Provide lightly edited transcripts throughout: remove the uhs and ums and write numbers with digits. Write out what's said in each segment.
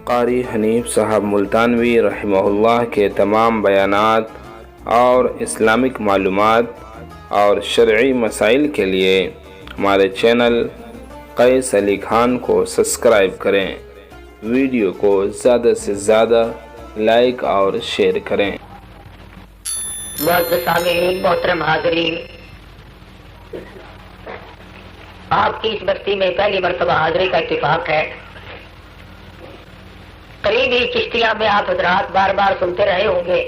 قاری حنیف صاحب ملتانوی رحمہ اللہ کے تمام بیانات اور اسلامک معلومات اور شرعی مسائل کے لیے ہمارے چینل قیس علی خان کو سبسکرائب کریں۔ ویڈیو کو زیادہ سے زیادہ لائک اور شیئر کریں۔ معزز سامعین، محترم حاضرین، آپ کی اس بستی میں پہلی مرتبہ حاضری کا اتفاق ہے۔ قریبی چشتیہ میں آپ حضرات بار بار سنتے رہے ہوں گے،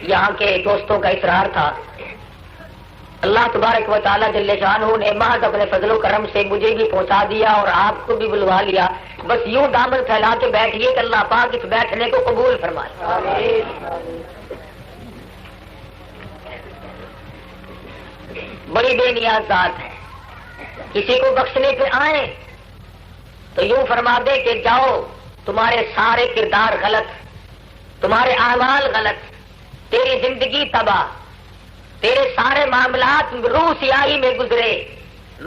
یہاں کے دوستوں کا اصرار تھا۔ اللہ تبارک و تعالیٰ جل شانہ نے محض اپنے فضل و کرم سے مجھے بھی پہنچا دیا اور آپ کو بھی بلوا لیا۔ بس یوں دامن پھیلا کے بیٹھیے کہ اللہ پاک اس بیٹھنے کو قبول فرمائے۔ بڑی بے نیاز ذات ہے، کسی کو بخشنے پہ آئیں تو یوں فرما دے کہ جاؤ، تمہارے سارے کردار غلط، تمہارے اعمال غلط، تیری زندگی تباہ، تیرے سارے معاملات روح سیاہی میں گزرے،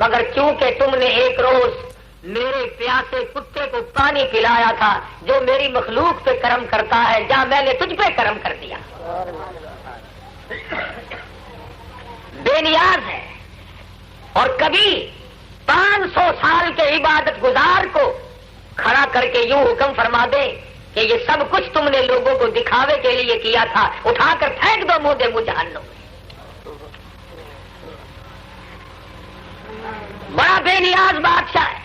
مگر چونکہ تم نے ایک روز میرے پیاسے کتے کو پانی پلایا تھا، جو میری مخلوق پہ کرم کرتا ہے، جا میں نے تجھ پہ کرم کر دیا۔ بے نیاز ہے، اور کبھی 500 سال کے عبادت گزار کو کھڑا کر کے یوں حکم فرما دے کہ یہ سب کچھ تم نے لوگوں کو دکھاوے کے لیے کیا تھا، اٹھا کر پھینک دو منہ دے منہ جہنم میں۔ بڑا بے نیاز بادشاہ ہے،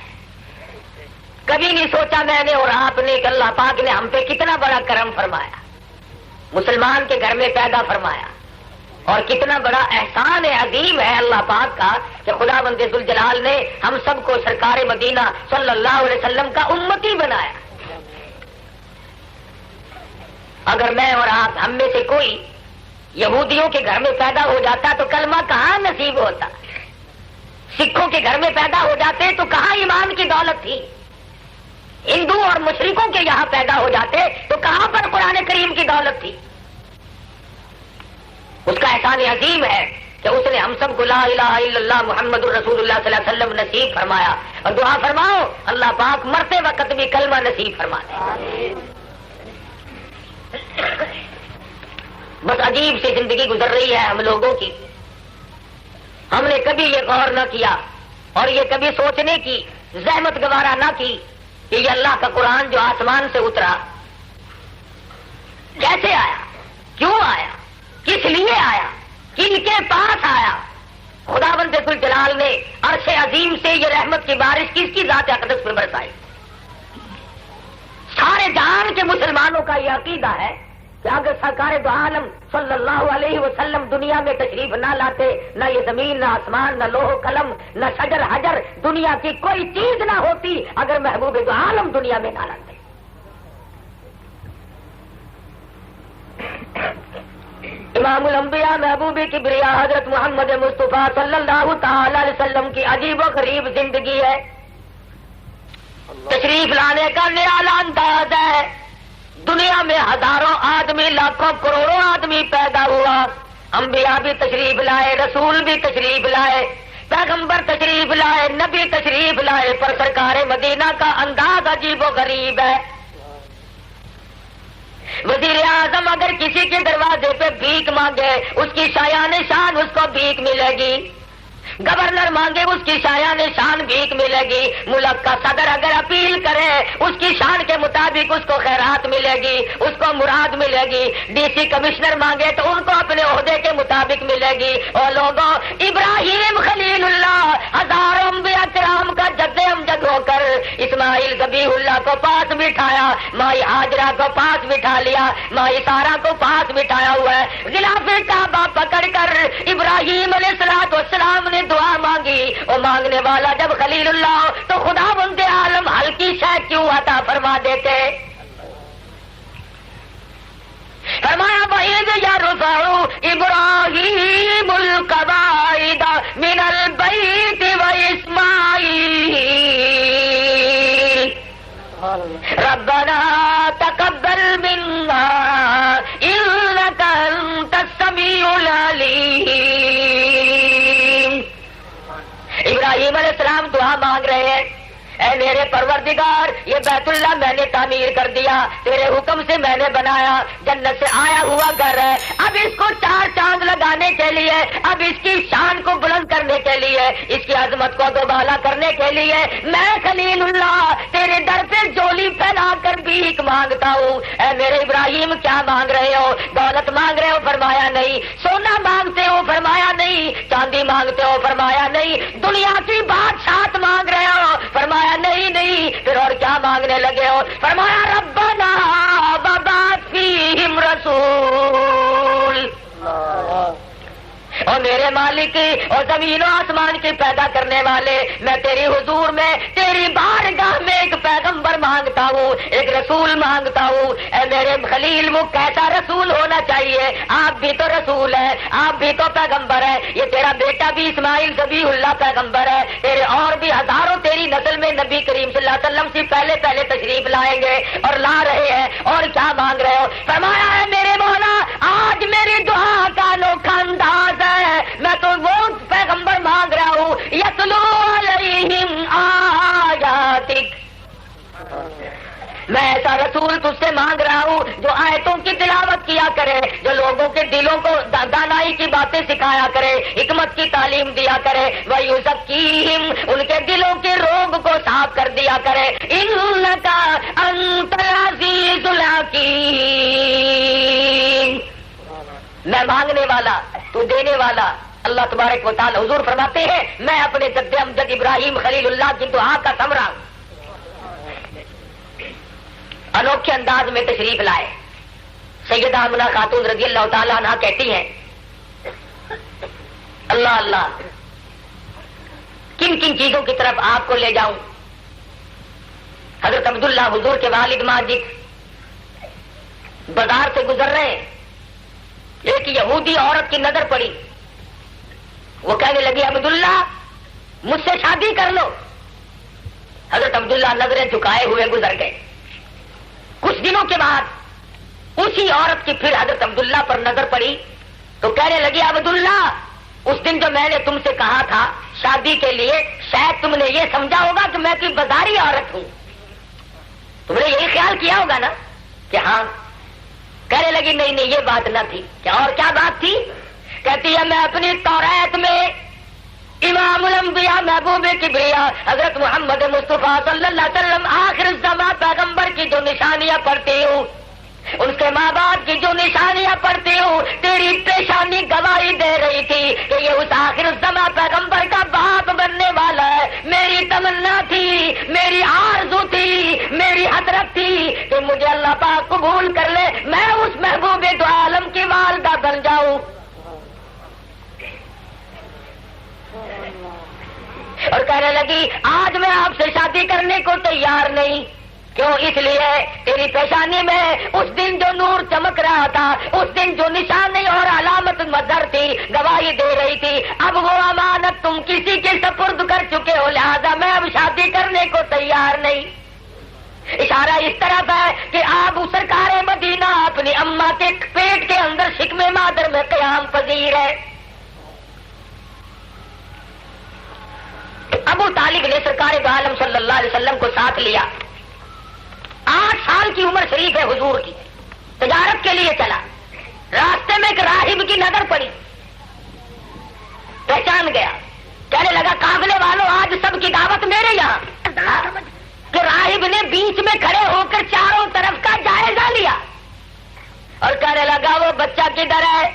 کبھی نہیں سوچا میں نے اور آپ نے کہ اللہ پاک نے ہم پہ کتنا بڑا کرم فرمایا، مسلمان کے گھر میں پیدا فرمایا، اور کتنا بڑا احسان عظیم ہے اللہ پاک کا کہ خدا بند ذوالجلال نے ہم سب کو سرکار مدینہ صلی اللہ علیہ وسلم کا امتی بنایا۔ اگر میں اور آپ ہم میں سے کوئی یہودیوں کے گھر میں پیدا ہو جاتا تو کلمہ کہاں نصیب ہوتا، سکھوں کے گھر میں پیدا ہو جاتے تو کہاں ایمان کی دولت تھی، ہندو اور مشرکوں کے یہاں پیدا ہو جاتے تو کہاں پر قرآن کریم کی دولت تھی۔ اس کا احسان عظیم ہے کہ اس نے ہم سب کو لا الہ الا اللہ محمد الرسول اللہ صلی اللہ علیہ وسلم نصیب فرمایا، اور دعا فرماؤ اللہ پاک مرتے وقت بھی کلمہ نصیب فرما دے۔ بس عجیب سی زندگی گزر رہی ہے ہم لوگوں کی، ہم نے کبھی یہ غور نہ کیا اور یہ کبھی سوچنے کی زحمت گوارا نہ کی کہ یہ اللہ کا قرآن جو آسمان سے اترا کیسے آیا، کیوں آیا، کس لیے آیا، کن کے پاس آیا۔ خدا بند ذوالجلال نے عرش عظیم سے یہ رحمت کی بارش کس کی ذات اقدس پر برسائی۔ سارے جہان کے مسلمانوں کا یہ عقیدہ ہے کہ اگر سرکار دو عالم صلی اللہ علیہ وسلم دنیا میں تشریف نہ لاتے، نہ یہ زمین، نہ آسمان، نہ لوح قلم، نہ شجر حجر، دنیا کی کوئی چیز نہ ہوتی اگر محبوب دو عالم دنیا میں نہ لاتے۔ امام الانبیاء محبوب کبریا حضرت محمد مصطفیٰ صلی اللہ تعالی علیہ وسلم کی عجیب و غریب زندگی ہے، تشریف لانے کا نرالا انداز ہے۔ دنیا میں ہزاروں آدمی، لاکھوں کروڑوں آدمی پیدا ہوا، انبیاء بھی تشریف لائے، رسول بھی تشریف لائے، پیغمبر تشریف لائے، نبی تشریف لائے، پر سرکار مدینہ کا انداز عجیب و غریب ہے۔ وزیر اعظم اگر کسی کے دروازے پہ بھیک مانگے اس کی شایان شان اس کو بھیک ملے گی، گورنر مانگے اس کی شایان شان بھیک ملے گی، ملک کا صدر اگر اپیل کرے اس کی شان کے مطابق اس کو خیرات ملے گی، اس کو مراد ملے گی، ڈی سی کمشنر مانگے تو ان کو اپنے عہدے کے مطابق ملے گی۔ اور لوگوں، ابراہیم خلیل اللہ ہزاروں انبیاء کرام کا جد امجد ہو کر اسماعیل ذبیح اللہ کو پاس بٹھایا، مائی ہاجرہ کو پاس بٹھا لیا، مائی سارہ کو پاس بٹھایا ہوا ہے۔ غلاف کعبہ پکڑ کر ابراہیم علیہ السلام نے دعا مانگی، اور مانگنے والا جب خلیل اللہ ہو تو خدا بند عالم ہلکی شے کیوں عطا فرما دیتے۔ فرمایا وَإِذْ يَرْفَعُ إِبْرَاهِيمُ الْقَوَاعِدَ مِنَ الْبَيْتِ وَإِسْمَاعِيلُ رَبَّنَا تَقَبَّلْ مِنَّا إِنَّكَ أَنْتَ السَّمِيعُ الْعَلِيمُ۔ ابراہیم علیہ السلام دعا مانگ رہے ہیں، اے میرے میرے پروردگار یہ بیت اللہ میں نے تعمیر کر دیا، تیرے حکم سے میں نے بنایا، جنت سے آیا ہوا گھر ہے، اب اس کو 4 چاند لگانے کے لیے، اب اس کی شان کو بلند کرنے کے لیے، اس کی عظمت کو دوبالا کرنے کے لیے میں خلیل اللہ تیرے در پہ جولی پھیلا کر بھیک مانگتا ہوں۔ اے میرے ابراہیم کیا مانگ رہے ہو؟ دولت مانگ رہے ہو؟ فرمایا نہیں۔ سونا مانگتے ہو؟ فرمایا نہیں۔ چاندی مانگتے ہو؟ فرمایا نہیں۔ دنیا کی بادشاہت مانگ رہے ہو؟ فرمایا نہیں۔ پھر اور کیا مانگنے لگے ہو؟ فرمایا ربنا وبعث فیہم رسول، اور میرے مالک اور زمین و آسمان کے پیدا کرنے والے، میں تیری حضور میں تیری بارگاہ میں ایک پیغمبر مانگتا ہوں، ایک رسول مانگتا ہوں۔ اے میرے خلیل وہ کیسا رسول ہونا چاہیے؟ آپ بھی تو رسول ہے، آپ بھی تو پیغمبر ہے، یہ تیرا بیٹا بھی اسماعیل ذبیح اللہ پیغمبر ہے، تیرے اور بھی ہزاروں تیری نسل میں نبی کریم صلی اللہ علیہ وسلم سے پہلے تشریف لائیں گے اور لا رہے ہیں، اور کیا مانگ رہے ہو؟ فرمایا ہے میرے مولا آج میری دعا کا انوکھا انداز ہے، میں تو وہ پیغمبر مانگ رہا ہوں یتلو علیہم آیاتک، میں ایسا رسول تجھ سے مانگ رہا ہوں جو آیتوں کی تلاوت کیا کرے، جو لوگوں کے دلوں کو دانائی کی باتیں سکھایا کرے، حکمت کی تعلیم دیا کرے، وَيُزَكِّيهِمْ ان کے دلوں کے روگ کو صاف کر دیا کرے، إِنَّكَ أَنْتَ الْعَزِيزُ الْحَكِيمُ، میں مانگنے والا تو دینے والا اللہ تبارک و تعالی حضور فرماتے ہیں میں اپنے جد امجد ابراہیم خلیل اللہ کی دعا کا ثمرہ انوکھے انداز میں تشریف لائے۔ سیدہ آمنہ خاتون رضی اللہ تعالیٰ عنہ کہتی ہیں اللہ اللہ کن کن چیزوں کی طرف آپ کو لے جاؤں؟ حضرت عبداللہ حضور کے والد ماجد بازار سے گزر رہے ہیں، ایک یہودی عورت کی نظر پڑی، وہ کہنے لگی عبداللہ مجھ سے شادی کر لو۔ حضرت عبداللہ نظریں جھکائے ہوئے گزر گئے۔ کچھ دنوں کے بعد اسی عورت کی پھر حضرت عبداللہ پر نظر پڑی تو کہنے لگی عبداللہ اس دن جو میں نے تم سے کہا تھا شادی کے لیے شاید تم نے یہ سمجھا ہوگا کہ میں کوئی بازاری عورت ہوں، تم نے یہی خیال کیا ہوگا نا کہ ہاں؟ کہنے لگی نہیں یہ بات نہ تھی۔ کیا اور کیا بات تھی؟ کہتی ہے میں اپنی توریت میں امام الانبیاء محبوب کبریا حضرت محمد مصطفیٰ صلی اللہ علیہ وسلم آخر الزمان پیغمبر کی جو نشانیاں پڑھتی ہوں، ان کے ماں باپ کی جو نشانیاں پڑھتی ہوں، تیری پیشانی گواہی دے رہی تھی کہ یہ اس آخر الزمان پیغمبر کا باپ بننے والا ہے۔ میری تمنا تھی، میری آرزو تھی، میری حسرت تھی کہ مجھے اللہ پاک قبول کر لے، میں اس محبوب دو عالم کی والدہ بن جاؤں۔ اور کہنے لگی آج میں آپ سے شادی کرنے کو تیار نہیں۔ کیوں؟ اس لیے تیری پیشانی میں اس دن جو نور چمک رہا تھا، اس دن جو نشانی اور علامت مظہر تھی، گواہی دے رہی تھی، اب وہ امانت تم کسی کے سپرد کر چکے ہو، لہذا میں اب شادی کرنے کو تیار نہیں۔ اشارہ اس طرف ہے کہ آپ سرکار مدینہ اپنی اماں کے پیٹ کے اندر شکم مادر میں قیام پذیر ہے۔ ابو طالب نے سرکار دو عالم صلی اللہ علیہ وسلم کو ساتھ لیا، 8 سال کی عمر شریف ہے حضور کی، تجارت کے لیے چلا، راستے میں ایک راہب کی نظر پڑی، پہچان گیا، کہنے لگا قافلے والوں آج سب کی دعوت میرے یہاں۔ کہ راہب نے بیچ میں کھڑے ہو کر چاروں طرف کا جائزہ لیا اور کہنے لگا وہ بچہ کدھر ہے؟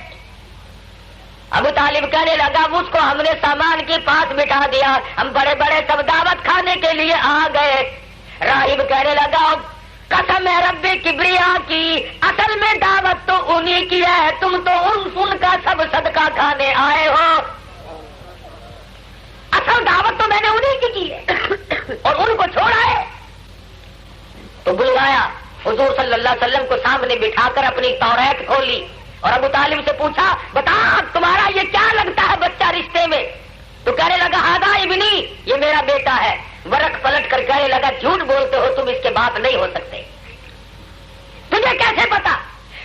ابو طالب کہنے لگا اس کو ہم نے سامان کے پاس بٹھا دیا، ہم بڑے بڑے سب دعوت کھانے کے لیے آ گئے۔ راہب کہنے لگا قسم ہے رب کبریا کی، اصل میں دعوت تو انہی کی ہے، تم تو ان کا سب صدقہ کھانے آئے ہو، اصل دعوت تو میں نے انہی کی ہے اور ان کو چھوڑا ہے۔ تو بلوایا حضور صلی اللہ علیہ وسلم کو سامنے بٹھا کر اپنی توریت کھولی اور ابو طالب سے پوچھا بتا تمہارا یہ کیا لگتا ہے بچہ رشتے میں؟ تو کہنے لگا ہادا ابنی، یہ میرا بیٹا ہے۔ ورق پلٹ کر کہنے لگا جھوٹ بولتے ہو تم، اس کے باپ نہیں ہو سکتے، تجھے کیسے پتا؟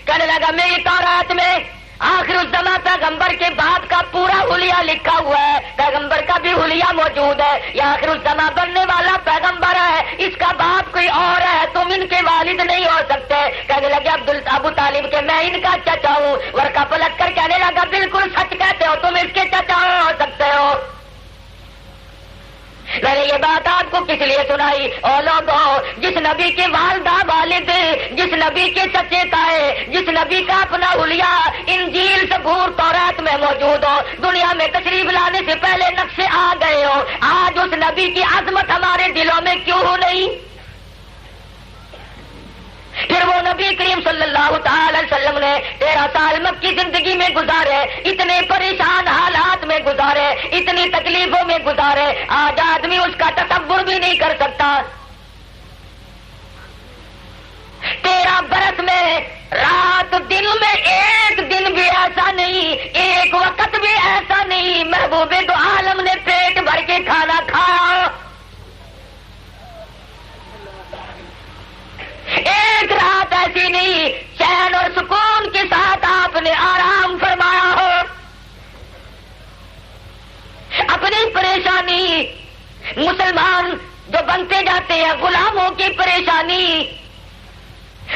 کہنے لگا میری توریت میں آخر الزمان پیغمبر کے بعد کا پورا حلیہ لکھا ہوا ہے، پیغمبر کا بھی حلیہ موجود ہے، یہ آخر الزمان بننے والا پیغمبر ہے، اس کا باپ کوئی اور ہے، تم ان کے والد نہیں ہو سکتے۔ کہنے لگے ابو طالب کہ میں ان کا چچا ہوں۔ ورقہ پلٹ کر کہنے لگا بالکل سچ کہتے ہو، تم اس کے چچا ہو سکتے ہو۔ میں نے یہ بات آپ کو کس لیے سنائی؟ او لوگوں، جس نبی کے والدہ والد، جس نبی کے چچے تائے، جس نبی کا اپنا حلیہ انجیل زبور تورات میں موجود ہو، دنیا میں تشریف لانے سے پہلے نقشے آ گئے ہو، آج اس نبی کی عظمت ہمارے دلوں میں کیوں نہیں؟ پھر وہ نبی کریم صلی اللہ تعالی وسلم نے 13 سال مکی زندگی میں گزارے، اتنے پریشان حالات میں گزارے، اتنی تکلیفوں میں گزارے، آج آدمی اس کا تصور بھی نہیں کر سکتا۔ 13 برس میں رات دن میں ایک دن بھی ایسا نہیں، ایک وقت بھی ایسا نہیں محبوب دو عالم نے پیٹ بھر کے کھانا کھایا، ایک رات ایسی نہیں چین اور سکون کے ساتھ آپ نے آرام فرمایا ہو۔ اپنی پریشانی مسلمان جو بنتے جاتے ہیں غلاموں کی پریشانی،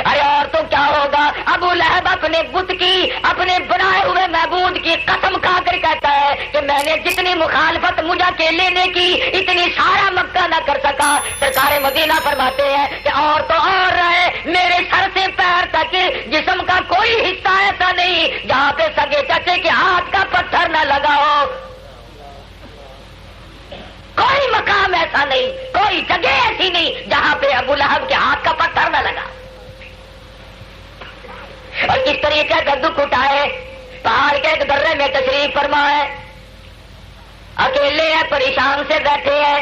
ارے اور تو کیا ہوگا؟ ابو لہب اپنے بت کی، اپنے بنائے ہوئے معبود کی قسم کھا کر کہتا ہے کہ میں نے جتنی مخالفت مجھے اکیلے نے کی اتنی سارا مکہ نہ کر سکا۔ سرکار مدینہ فرماتے ہیں کہ اور تو اور رہے، میرے سر سے پیر تک جسم کا کوئی حصہ ایسا نہیں جہاں پہ سگے چچے کے ہاتھ کا پتھر نہ لگا ہو، کوئی مقام ایسا نہیں، کوئی جگہ ایسی نہیں جہاں پہ ابو لہب کے ہاتھ کا پتھر نہ لگا۔ اور کس طریقے کا دکھ اٹھائے، پہاڑ کے ایک درے میں تشریف فرما ہے، اکیلے ہیں، پریشان سے بیٹھے ہیں۔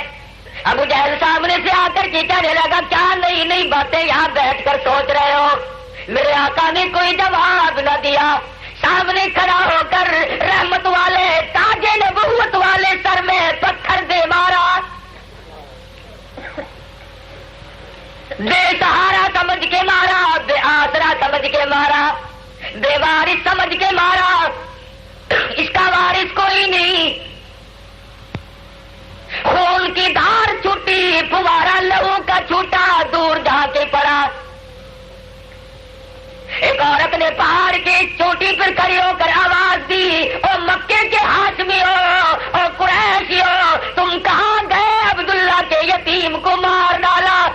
ابو جہل سامنے سے آ کر کہنے لگا کیا نئی نئی باتیں یہاں بیٹھ کر سوچ رہے ہو؟ میرے آقا نے کوئی جواب نہ دیا، سامنے کھڑا ہو کر رحمت والے تاج نبوت والے سر میں پتھر دے مارا، بے سہارا سمجھ کے مارا، بے آسرا سمجھ کے مارا، بے وارث سمجھ کے مارا، اس کا وارث کوئی نہیں۔ خون کی دھار چھوٹی، فوارا لہو کا چھوٹا دور جا کے پڑا۔ ایک عورت نے پہاڑ کی چوٹی پر کھڑی ہو کر آواز دی، او مکے کے ہاشمی ہو، او قریشی ہو، تم کہاں گئے؟ عبداللہ کے یتیم کو مار ڈالا۔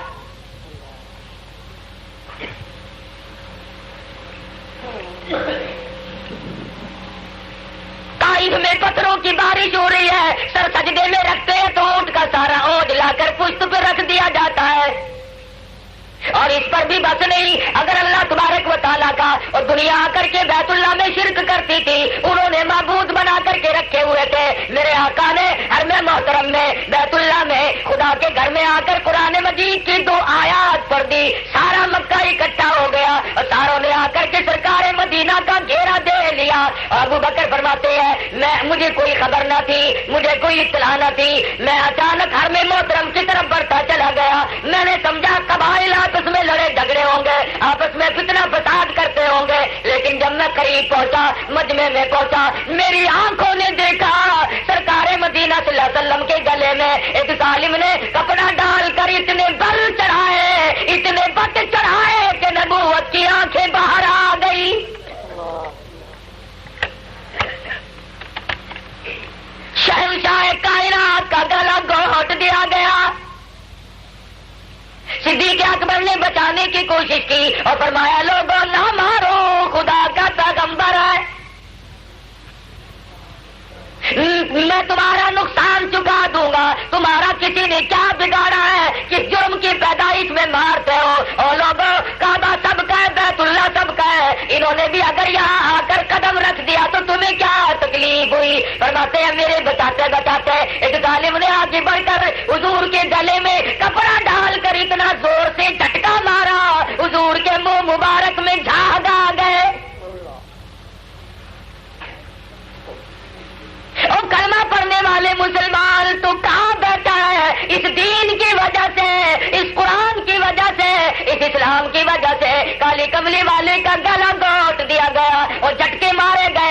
طائف میں پتھروں کی بارش ہو رہی ہے، سر سجدے میں رکھتے ہیں تو اونٹ کا سارا اوج لا کر پشت پہ رکھ دیا جاتا ہے۔ اور اس پر بھی بس نہیں، اگر اللہ تبارک و تعالیٰ کا اور دنیا آ کر کے بیت اللہ میں شرک کرتی تھی، انہوں نے معبود بنا کر کے رکھے ہوئے تھے، میرے آقا نے حرم محترم میں بیت اللہ میں خدا کے گھر میں آ کر قرآن مجید کی 2 آیات پڑھ دی، سارا مکہ اکٹھا ہو گیا اور ساروں نے آ کر کے سرکار مدینہ کا گھیرا دے لیا۔ اور ابو بکر فرماتے ہیں مجھے کوئی خبر نہ تھی، مجھے کوئی اطلاع نہ تھی، میں اچانک حرم محترم کی طرف بڑھتا چلا گیا، میں نے سمجھا قبائل آپس میں لڑے جھگڑے ہوں گے، آپس میں فتنہ فساد کرتے ہوں گے، لیکن جب میں قریب پہنچا، مجمع میں پہنچا، میری آنکھوں نے دیکھا سرکار مدینہ صلی اللہ علیہ وسلم کے گلے میں ایک ظالم نے کپڑا ڈال کر اتنے بل چڑھائے، اتنے بت چڑھائے کہ نبوت کی آنکھیں باہر آ گئی۔ شہنشاہ کائنات کا گلا گھونٹ دیا گیا۔ صدیق اکبر نے بچانے کی کوشش کی اور فرمایا لوگوں نہ مارو، خدا کا پیغمبر ہے، میں تمہارا نقصان چکا دوں گا، تمہارا کسی نے کیا بگاڑا ہے کس جرم کی پیدائش میں مارتے ہو؟ اور لوگوں کعبہ سب کا ہے، بیت اللہ سب کا ہے، انہوں نے بھی اگر یہاں آ کر قدم رکھ دیا تو تمہیں کیا تکلیف ہوئی؟ فرماتے ہیں میرے بچاتے بچاتے ایک ظالم نے آگے بڑھ کر حضور کے گلے میں کپڑا ڈال کر اتنا زور سے جھٹکا مارا، حضور کے منہ مبارک میں جھاگ آ گئے۔ اور کلمہ پڑھنے والے مسلمان تو کہاں بیٹھا ہے؟ اس دین کی وجہ سے، اس قرآن کی وجہ سے، اس اسلام کی وجہ سے کالی کملی والے کا گلا گھونٹ دیا گیا اور جھٹکے مارے گئے۔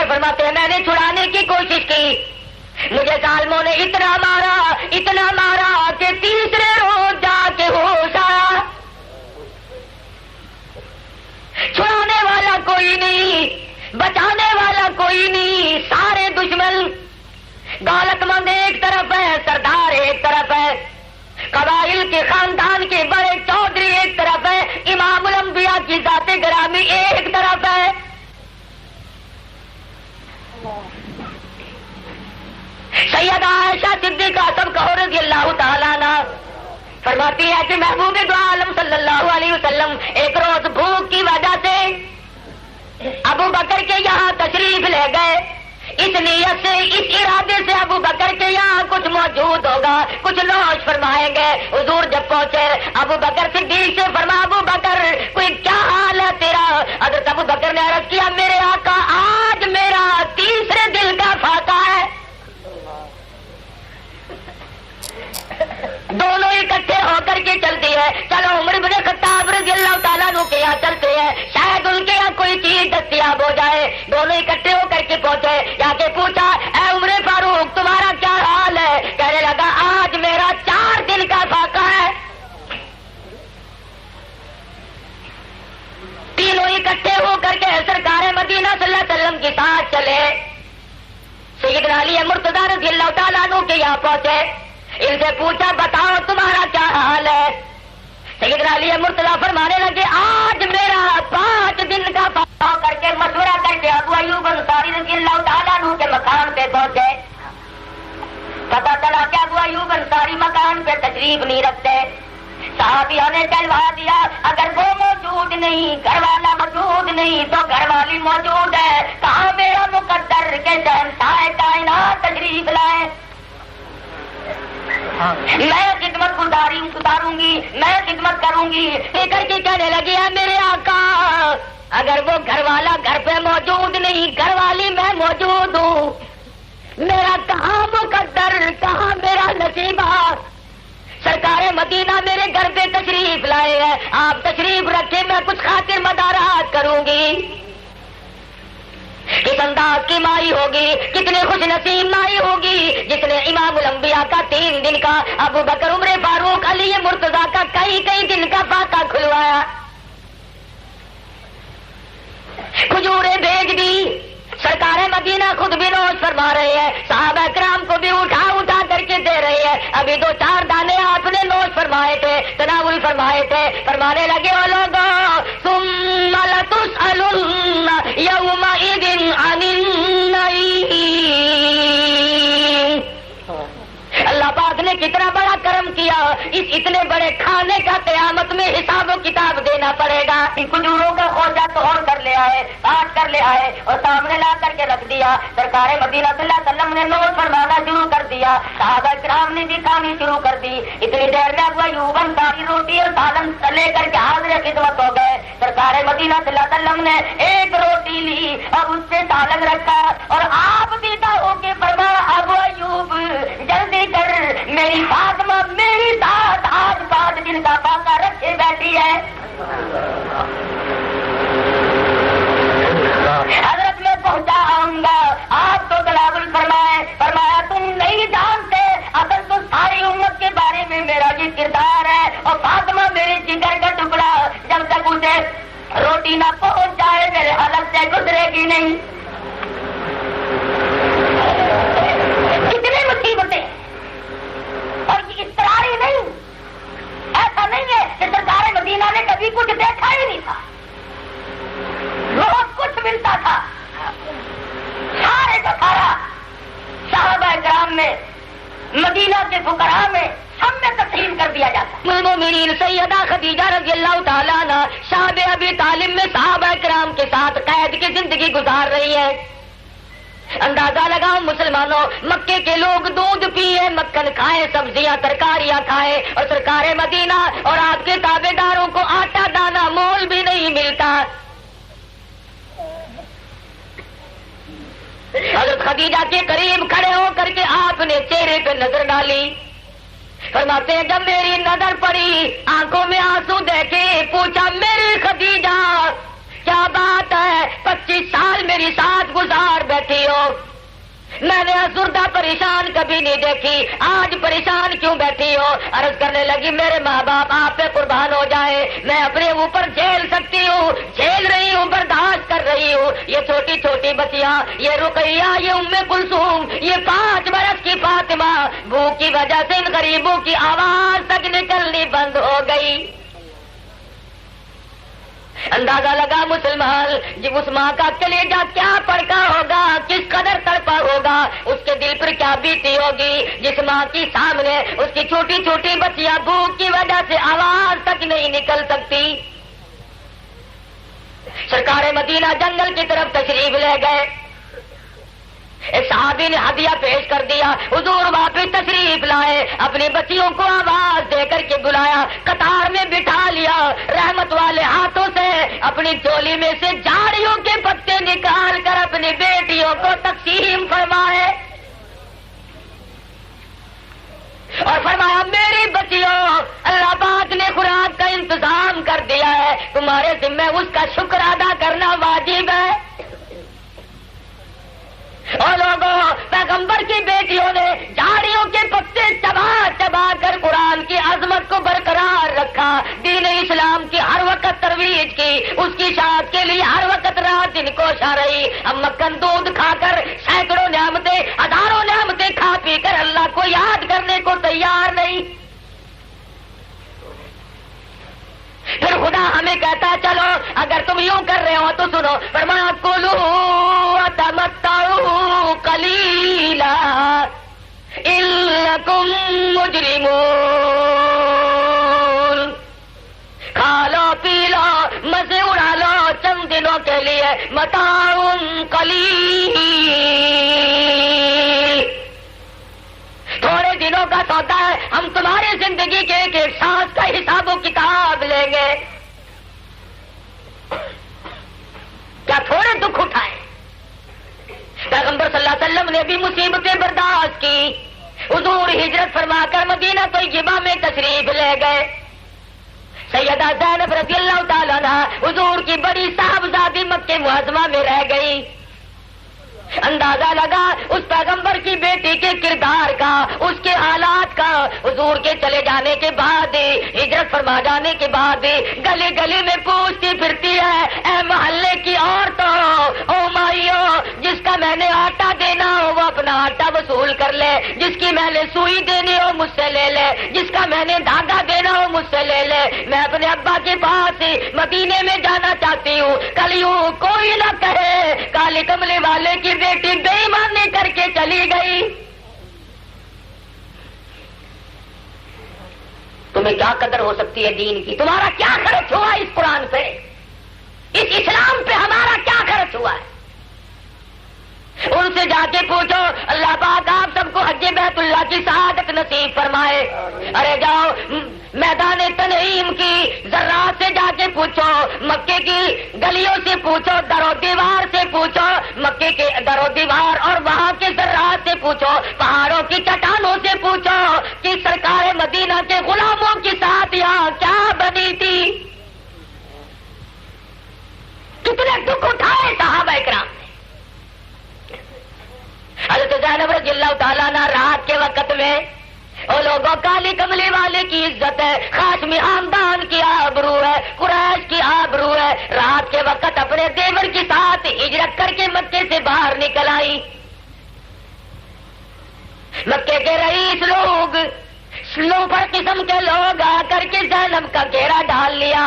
فرماتے ہیں میں نے چھڑانے کی کوشش کی، مجھے ظالموں نے اتنا مارا کہ تیسرے روز جا کے ہوش آیا۔ چھڑانے والا کوئی نہیں، بچانے والا کوئی نہیں، سارے دشمن، دولت مند ایک طرف ہے، سردار ایک طرف ہے، قبائل کے خاندان کے بڑے چودھری ایک طرف ہے، امام الانبیاء کی ذات گرامی ایک طرف ہے۔ سیدہ عائشہ صدیقہ سب کہو رضی اللہ تعالیٰ عنہ فرماتی ہے کہ محبوب دو عالم صلی اللہ علیہ وسلم ایک روز بھوک کی وجہ سے ابو بکر کے یہاں تشریف لے گئے، اس نیت سے، اس ارادے سے ابو بکر کے یہاں کچھ موجود ہوگا، کچھ نوش فرمائیں گے۔ حضور جب پہنچے ابو بکر صدیق سے فرما ابو بکر کوئی کیا حال ہے تیرا؟ حضرت ابو بکر نے عرض کیا میرے آقا آج میرا تیسرے دل کا فاقہ ہے۔ دونوں اکٹھے ہو کر کے چلتی ہے، چلو عمر بن خطاب رضی اللہ تعالیٰ عنہ کے یہاں چلتے ہیں، شاید ان کے یہاں کوئی چیز دستیاب ہو جائے۔ دونوں اکٹھے ہو کر کے پہنچے، جا کے پوچھا اے عمر فاروق تمہارا کیا حال ہے؟ کہنے لگا آج میرا 4 دن کا فاقہ ہے۔ تینوں اکٹھے ہو کر کے سرکار مدینہ صلی اللہ علیہ وسلم کے ساتھ چلے، سیدنا علی مرتضیٰ رضی اللہ تعالیٰ عنہ کے یہاں پہنچے، ان سے پوچھا بتاؤ تمہارا کیا حال ہے؟ سیدنا علی مرتضیٰ فرمانے لگے آج میرا 5 دن کا فاقہ کر کے مشورہ کر کے ابو ایوب انصاری رضی اللہ تعالیٰ عنہ کے مکان پہ پہنچے۔ پتا چلا کہ ابو ایوب انصاری مکان پہ تشریف نہیں رکھتے، صحابیوں نے کہلوا دیا اگر وہ موجود نہیں، گھر والا موجود نہیں تو گھر والی موجود ہے، کہاں میرا مقدر کے شہنشاہ کائنات تشریف لائے، میں خدمت گزاروں گی، میں خدمت کروں گی۔ لے کر کے کہنے لگی ہے میرے آقا اگر وہ گھر والا گھر پہ موجود نہیں، گھر والی میں موجود ہوں، میرا کہاں مقدر، کہاں میرا نصیبہ؟ سرکار مدینہ میرے گھر پہ تشریف لائے ہیں، آپ تشریف رکھے، میں کچھ خاطر مدارات کروں گی۔ کس انداز کی مائی ہوگی، کتنے خوش نصیب مائی ہوگی جس نے امام الانبیاء کا 3 دن کا، ابو بکر عمر فاروق علی مرتضیٰ کا کئی دن کا فاقہ کھلوایا۔ کھجوریں بھیج دی، سرکار مدینہ خود بھی نوش فرما رہے ہیں، صحابہ کرام کو بھی اٹھا کر کے دے رہے ہیں، ابھی 2-4 دانے آپ نے نوش فرمائے تھے، تناول فرمائے تھے، فرمانے لگے وہ لوگوں ثم لتسألن یومئذ عن النعیم۔ اللہ پاک نے کتنا بڑا کرم کیا، اس اتنے بڑے کھانے کا قیامت میں حساب و کتاب دینا پڑے گا۔ ان کھجوروں کا خوجہ توڑ کر لے آئے، کاٹ کر لے آئے اور سامنے لا کر کے رکھ دیا۔ سرکار مدینہ صلی اللہ علیہ وسلم نے نوش فرمانا شروع کر دیا، صحابہ کرام نے بھی کھانی شروع کر دی۔ اتنی دیر میں ابو ایوب انصاری روٹی اور سالن لے کر کے حاضر خدمت ہو گئے۔ سرکار مدینہ صلی اللہ علیہ وسلم نے ایک روٹی لی اور اس سے سالن رکھا اور آپ دیدہ ہو کے فرمایا ابو ایوب جلدی کر، میری فاطمہ میری ساتھ آج 5 دن کا فاقہ رکھے بیٹھی ہے۔ حضرت میں پہنچا آؤں گا، آپ تو تلاول فرمایا تم نہیں جانتے اصل تو ساری امت کے بارے میں میرا یہ کردار ہے، اور فاطمہ میری جگر کا ٹکڑا جب تک اسے روٹی نہ پہنچ جائے میرے حلق سے گزرے گی نہیں۔ کتنی مصیبتیں، اور یہ اضطراری نہیں، ایسا نہیں ہے کہ سرکار مدینہ نے کبھی کچھ دیکھا ہی نہیں تھا، بہت کچھ ملتا تھا، سارے کا سارا صحابہ کرام میں، مدینہ کے فقراء میں سب میں تقسیم کر دیا جاتا ہے۔ المومنین سیدہ خدیجہ رضی اللہ تعالیٰ عنہ شعب ابی طالب میں صحابہ کرام کے ساتھ قید کی زندگی گزار رہی ہے۔ اندازہ لگاؤ مسلمانوں، مکے کے لوگ دودھ پیے، مکھن کھائے، سبزیاں ترکاریاں کھائے، اور سرکار مدینہ اور آپ کے تابع داروں کو آٹا دانا مول بھی نہیں ملتا۔ حضرت خدیجہ کے قریب کھڑے ہو کر کے آپ نے چہرے پہ نظر ڈالی، فرماتے ہیں جب میری نظر پڑی آنکھوں میں آنسو دیکھے، پوچھا میری خدیجہ کیا بات ہے 25 سال میری ساتھ گزار بیٹھی ہو، میں نے افسردہ پریشان کبھی نہیں دیکھی، آج پریشان کیوں بیٹھی ہو؟ عرض کرنے لگی میرے ماں باپ آپ پہ قربان ہو جائے، میں اپنے اوپر جھیل سکتی ہوں، جھیل رہی ہوں، برداشت کر رہی ہوں، یہ چھوٹی چھوٹی بچیاں، یہ رقیہ، یہ ام کلثوم، یہ 5 برس کی فاطمہ، بھوک کی وجہ سے ان غریبوں کی آواز تک نکلنی بند ہو گئی۔ اندازہ لگا مسلمان جب اس ماں کا کلیجہ کیا پڑکا ہوگا، کس قدر تڑپا ہوگا، اس کے دل پر کیا بیتی ہوگی جس ماں کی سامنے اس کی چھوٹی چھوٹی بچیاں بھوک کی وجہ سے آواز تک نہیں نکل سکتی۔ سرکار مدینہ جنگل کی طرف تشریف لے گئے، ایک صحابی نے ہدیہ پیش کر دیا، حضور واپس تشریف لائے، اپنی بچیوں کو آواز دے کر کے بلایا، قطار میں بٹھا لیا، رحمت والے ہاتھوں سے اپنی چولی میں سے جھاڑیوں کے پتے نکال کر اپنی بیٹیوں کو تقسیم فرمائے اور فرمایا میری بچیوں، اللہ پاک نے خوراک کا انتظام کر دیا ہے، تمہارے ذمہ اس کا شکر ادا کرنا واجب ہے۔ اور لوگوں، پیغمبر کی بیٹیوں نے جھاڑیوں کے پتے چبا چبا کر قرآن کی عظمت کو برقرار رکھا، دین اسلام کی ہر وقت ترویج کی، اس کی شاعت کے لیے ہر وقت رات دن کوشاں رہی۔ اب مکھن دودھ کھا کر سینکڑوں نعمتیں، ہزاروں نعمتیں کھا پی کر اللہ کو یاد کرنے کو تیار نہیں۔ پھر خدا ہمیں کہتا چلو اگر تم یوں کر رہے ہو تو سنو، فرمایا کلوا وتمتعوا قلیلا انکم مجرمون، کھا لو پی لو مزے اڑا لو چند دنوں کے لیے، متاع قلیل، تھوڑے دنوں کا سودا ہے، ہم تمہاری زندگی کے ایک ایک سانس کا حساب و کتاب لیں گے۔ کیا تھوڑے دکھ اٹھائے؟ پیغمبر صلی اللہ علیہ وسلم نے بھی مصیبتیں برداشت کی، حضور ہجرت فرما کر مدینہ طیبہ میں تشریف لے گئے۔ سیدہ زینب رضی اللہ تعالیٰ عنہا حضور کی بڑی صاحبزادی مکہ معظمہ میں رہ گئی۔ اندازہ لگا اس پیغمبر کی بیٹی کے کردار کا، اس کے حالات کا، حضور کے چلے جانے کے بعد، ہجرت فرما جانے کے بعد گلی گلی میں پوچھتی پھرتی ہے، اے محلے کی عورتوں، او مائیوں، جس کا میں نے آٹا دینا ہو وہ اپنا آٹا وصول کر لے، جس کی میں نے سوئی دینی ہو مجھ سے لے لے، جس کا میں نے دھاگا دینا ہو مجھ سے لے لے، میں اپنے ابا کے پاس مدینے میں جانا چاہتی ہوں، کل یوں کوئی نہ کہے کالے کملے والے کی بیٹی بے ایمانی کر کے چلی گئی۔ تمہیں کیا قدر ہو سکتی ہے دین کی؟ تمہارا کیا خرچ ہوا اس قرآن پہ، اس اسلام پہ ہمارا کیا خرچ ہوا ہے؟ ان سے جا کے پوچھو، اللہ پاک آپ سب کو حج بیت اللہ کی سعادت نصیب فرمائے۔ ارے جاؤ میدان تنعیم کی ذرات سے جا کے پوچھو، مکے کی گلیوں سے پوچھو، در و دیوار سے پوچھو، مکے کے در و دیوار اور وہاں کے ذرات سے پوچھو، پہاڑوں کی چٹانوں سے پوچھو کہ سرکار مدینہ کے غلاموں کے ساتھ یہاں کیا بنی تھی، کتنے دکھ اٹھائے صحابہ اکرام نے۔ حضرت زینب رضی اللہ تعالیٰ عنہ رات کے وقت میں، اور لوگوں کالی کملی والے کی عزت ہے، خاشمی خاندان کی آبرو ہے، قریش کی آبرو ہے، رات کے وقت اپنے دیور کے ساتھ ہجرت کر کے مکے سے باہر نکل آئی۔ مکے کے رئیس لوگ، لوفر قسم کے لوگ آ کر کے زینب کا گھیرا ڈال لیا۔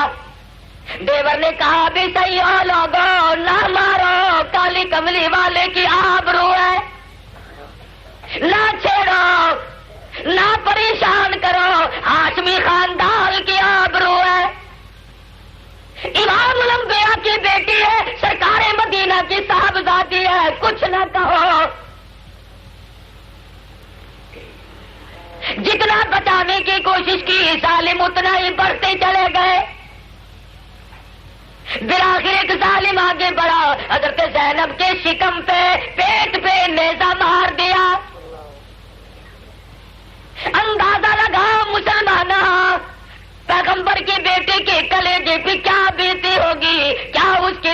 دیور نے کہا بھی صحیح ہو لوگوں، نہ مارو، کالی کملی والے کی آبرو ہے، نہ چھیڑو، نہ پریشان کرو، ہاشمی خاندان کی آبرو ہے، امام الانبیاء کی بیٹی ہے، سرکار مدینہ کی صاحبزادی ہے، کچھ نہ کہو۔ جتنا بچانے کی کوشش کی ظالم اتنا ہی بڑھتے چلے گئے۔ بالآخر ایک ظالم آگے بڑھا، حضرت زینب کے شکم پہ، پیٹ پہ نیزہ مار دیا۔ اندازہ لگا مسلمانہ، پیغمبر کی بیٹی کے کلیجے پہ کیا بیتی ہوگی، کیا اس کے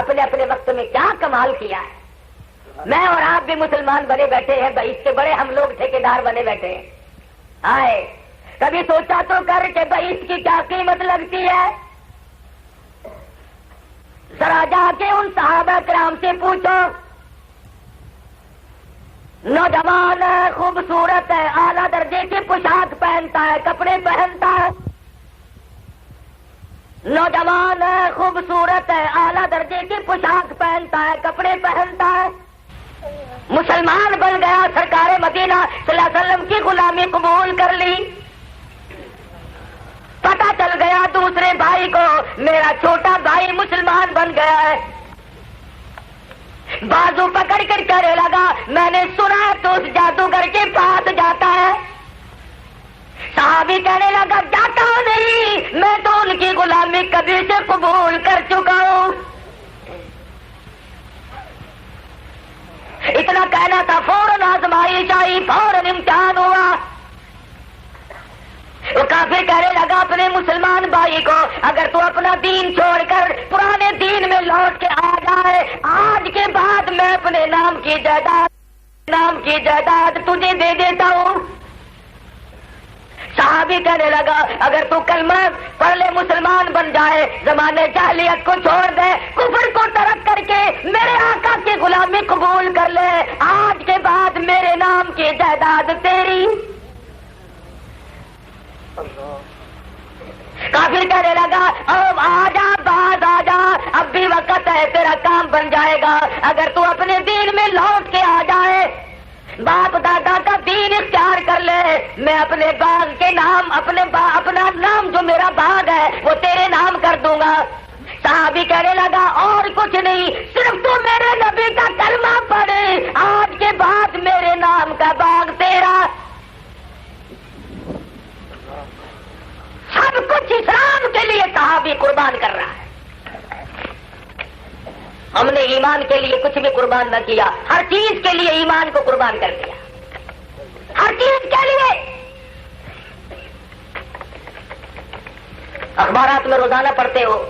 اپنے اپنے وقت میں کیا کمال کیا ہے. میں اور آپ بھی مسلمان بنے بیٹھے ہیں بھائی، اس سے بڑے ہم لوگ ٹھیکیدار بنے بیٹھے ہیں. آئے کبھی سوچا تو کر کہ بھائی اس کی کیا قیمت لگتی ہے؟ ذرا جا کے ان صحابہ کرام سے پوچھو. نوجوان ہے، خوبصورت ہے، اعلیٰ درجے کی پوشاک پہنتا ہے، کپڑے پہنتا ہے. نوجوان ہے، خوبصورت ہے، اعلیٰ درجے کی پوشاک پہنتا ہے، کپڑے پہنتا ہے. مسلمان بن گیا، سرکار مدینہ صلی اللہ علیہ وسلم کی غلامی قبول کر لی. پتہ چل گیا دوسرے بھائی کو میرا چھوٹا بھائی مسلمان بن گیا ہے. بازو پکڑ کر کہنے لگا میں نے سنا تو اس جادوگر کے پاس جاتا ہے. صحابی کہنے لگا جاتا ہوں نہیں، میں تو ان کی غلامی کبھی سے قبول کر چکا ہوں. اتنا کہنا تھا، فوراً آزمائش آئی، فوراً امتحان ہوا. وہ کافر کہنے لگا اپنے مسلمان بھائی کو اگر تو اپنا دین چھوڑ کر پرانے دین میں لوٹ کے آ جائے، آج کے بعد میں اپنے نام کی جائیداد تجھے دے دیتا ہوں. صحابی کہنے لگا اگر تو کلمہ پڑھ لے مسلمان بن جائے، زمانے جاہلیت کو چھوڑ دے، کفر کو ترک کر کے میرے آقا کی غلامی قبول کر لے، آج کے بعد میرے نام کی جائیداد تیری. کافر کہنے لگا اب آ جا، باز آ جا، اب بھی وقت ہے، تیرا کام بن جائے گا. اگر تو اپنے دین میں لوٹ کے آ جائے، باپ دادا کا دین اختیار کر لے، میں اپنے باغ کے نام اپنا نام جو میرا باغ ہے وہ تیرے نام کر دوں گا. صحابی کہنے لگا اور کچھ نہیں، صرف تو میرے نبی کا کلمہ پڑھے، آج کے بعد میرے نام کا باغ تیرا. سب کچھ اسلام کے لیے صحابی قربان کر رہا ہے. ہم نے ایمان کے لیے کچھ بھی قربان نہ کیا، ہر چیز کے لیے ایمان کو قربان کر دیا، ہر چیز کے لیے. اخبارات میں روزانہ پڑھتے ہو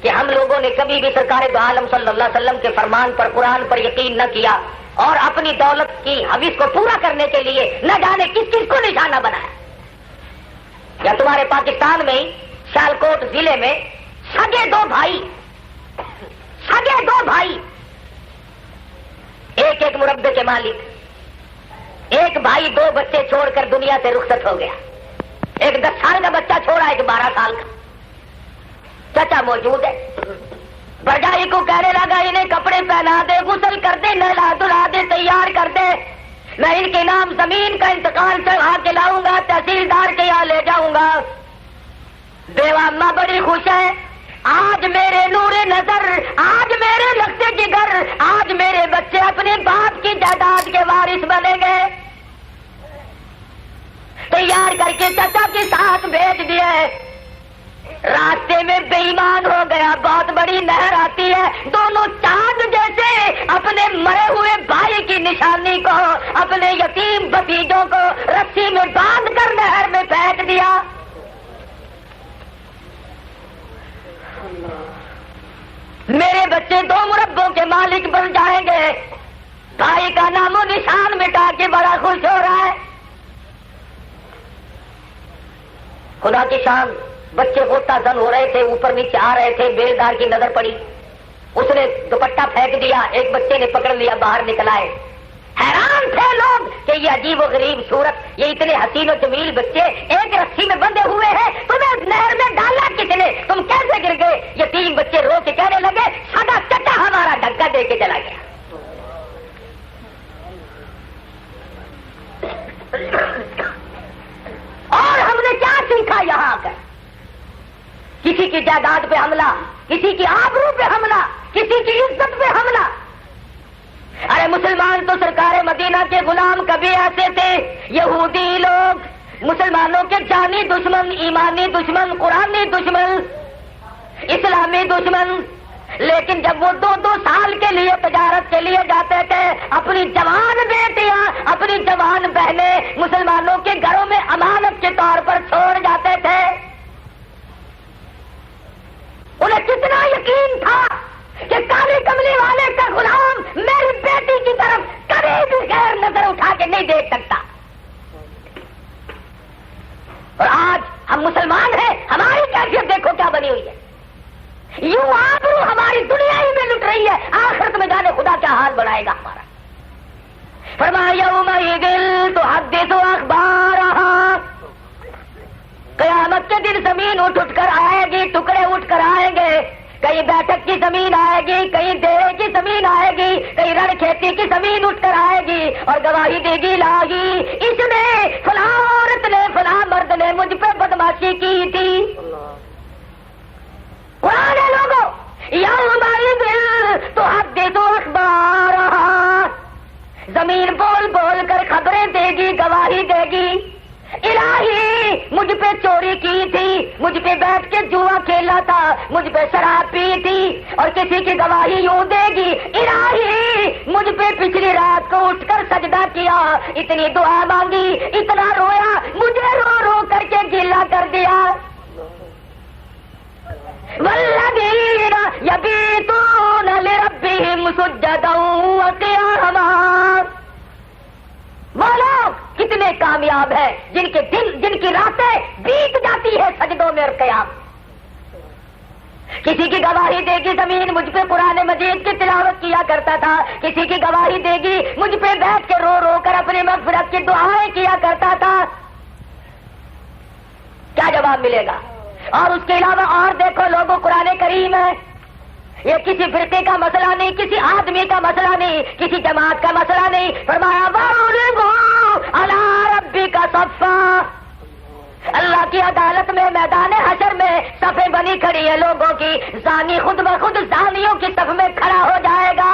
کہ ہم لوگوں نے کبھی بھی سرکار دو عالم صلی اللہ علیہ وسلم کے فرمان پر، قرآن پر یقین نہ کیا اور اپنی دولت کی حویث کو پورا کرنے کے لیے نہ جانے کس چیز کو نشانہ بنایا. یا تمہارے پاکستان میں سیالکوٹ ضلع میں سگے دو بھائی ایک مربے کے مالک، ایک بھائی 2 بچے چھوڑ کر دنیا سے رخصت ہو گیا. ایک 10 سال کا بچہ چھوڑا، ایک 12 سال کا. چچا موجود ہے، بھرجائی کو کہنے لگا انہیں کپڑے پہنا دے، غسل کر دے، نہلا دھلا دے، تیار کر دے، میں ان کے نام زمین کا انتقال چڑھا کے لاؤں گا، تحصیلدار کے یہاں لے جاؤں گا. بیوہ اماں بڑی خوش ہے، آج میرے نور نظر، آج میرے لگتے جگر، آج میرے بچے اپنے باپ کی جائیداد کے وارث بنیں گے. تیار کر کے چچا کے ساتھ بھیج دیا. راستے میں بے ایمان ہو گیا، بہت بڑی نہر آتی ہے، دونوں چاند جیسے اپنے مرے ہوئے بھائی کی نشانی کو، اپنے یتیم بھتیجوں کو رسی میں باندھ کر نہر میں پھینک دیا. میرے بچے 2 مربوں کے مالک بن جائیں گے. بھائی کا نام و نشان مٹا کے بڑا خوش ہو رہا ہے. خدا کی شان، بچے ہوتا زن ہو رہے تھے، اوپر نیچے آ رہے تھے، بیلدار کی نظر پڑی، اس نے دوپٹہ پھینک دیا، ایک بچے نے پکڑ لیا، باہر نکل آئے. حیران تھے لوگ کہ یہ عجیب و غریب صورت، یہ اتنے حسین و جمیل بچے ایک رسی میں بندھے ہوئے ہیں، تمہیں نہر میں ڈالا کس نے، تم کیسے گر گئے؟ یہ 3 بچے رو کے کہنے لگے سدا چچا ہمارا ڈھکا دے کے چلا گیا. اور ہم نے کیا سیکھا یہاں آ کر؟ کسی کی جائیداد پہ حملہ، کسی کی آبرو پہ حملہ، کسی کی عزت پہ حملہ. ارے مسلمان تو سرکار مدینہ کے غلام کبھی ایسے تھے، یہودی لوگ مسلمانوں کے جانی دشمن، ایمانی دشمن، قرآنی دشمن، اسلامی دشمن. لیکن جب وہ 2 سال کے لیے تجارت کے لیے جاتے تھے، اپنی جوان بیٹیاں، اپنی جوان بہنیں مسلمانوں کے گھروں میں امانت کے طور پر چھوڑ جاتے تھے. انہیں کتنا یقین تھا کہ کالے کی طرف کبھی بھی غیر نظر اٹھا کے نہیں دیکھ سکتا. اور آج ہم مسلمان ہیں, ہماری کیفیت دیکھو کیا بنی ہوئی ہے. یوں آبرو ہماری دنیا ہی میں لٹ رہی ہے, آخرت میں جانے خدا کیا حال بنائے گا ہمارا. فرمایا یومئذ تحدث اخبارہا, قیامت کے دن زمین اٹھ کر آئے گی, ٹکڑے اٹھ کر آئیں گے. کہیں بیٹھک کی زمین آئے گی, کہیں دیرے کی زمین آئے گی, کہیں رن کھیتی کی زمین اٹھ کر آئے گی اور گواہی دے گی لاگی اس نے فلاں عورت نے فلاں مرد نے مجھ پہ بدماشی کی تھی. پرانے لوگوں یومئذ تحدث اخبارہا, زمین بول بول کر خبریں دے گی, گواہی دے گی. الہی مجھ پہ چوری کی تھی, مجھ پہ بیٹھ کے جوا کھیلا تھا, مجھ پہ شراب پی تھی, اور کسی کی گواہی یوں دے گی الہی مجھ پہ پچھلی رات کو اٹھ کر سجدہ کیا, اتنی دعا مانگی, اتنا رویا, مجھے رو رو کر کے گیلا کر دیا. والذین یبیتون لربہم سجدا وقیاما, وہ لوگ کتنے کامیاب ہیں جن کے دن جن کی راتیں بیت جاتی ہے سجدوں میں اور قیام. کسی کی گواہی دے گی زمین مجھ پہ قرآن مجید کی تلاوت کیا کرتا تھا, کسی کی گواہی دے گی مجھ پہ بیٹھ کے رو رو کر اپنی مغفرت کی دعائیں کیا کرتا تھا. کیا جواب ملے گا؟ اور اس کے علاوہ اور دیکھو لوگوں, قرآن کریم ہے, یہ کسی فرقے کا مسئلہ نہیں, کسی آدمی کا مسئلہ نہیں, کسی جماعت کا مسئلہ نہیں. فرمایا وَأُرِضُوا عَلَىٰ رَبِّكَ صَفًّا, اللہ کی عدالت میں میدان حشر میں صفیں بنی کھڑی ہے لوگوں کی, زانی خود بخود زانیوں کی صف میں کھڑا ہو جائے گا.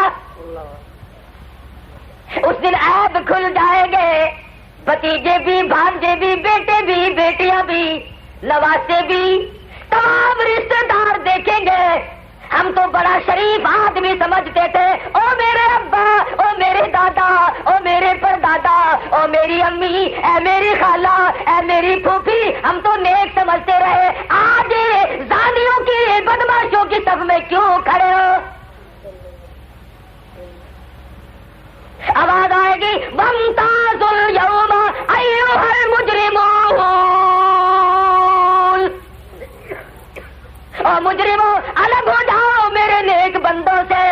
اس دن عیب کھل جائیں گے, بھتیجے بھی, بھانجے بھی, بیٹے بھی, بیٹیاں بھی, نواسے بھی, تمام رشتے دار دیکھیں گے. ہم تو بڑا شریف آدمی سمجھتے تھے, او میرے ابا, او میرے دادا, او میرے پردادا, او میری امی, اے میری خالہ, اے میری پھوپھی, ہم تو نیک سمجھتے رہے. آج زانیوں کی, بدماشوں کی صف میں کیوں کھڑے ہو؟ آواز آئے گی وَامْتَازُوا الْيَوْمَ أَيُّهَا الْمُجْرِمُونَ, اور مجرموں الگ ہو جاؤ میرے نیک بندوں سے.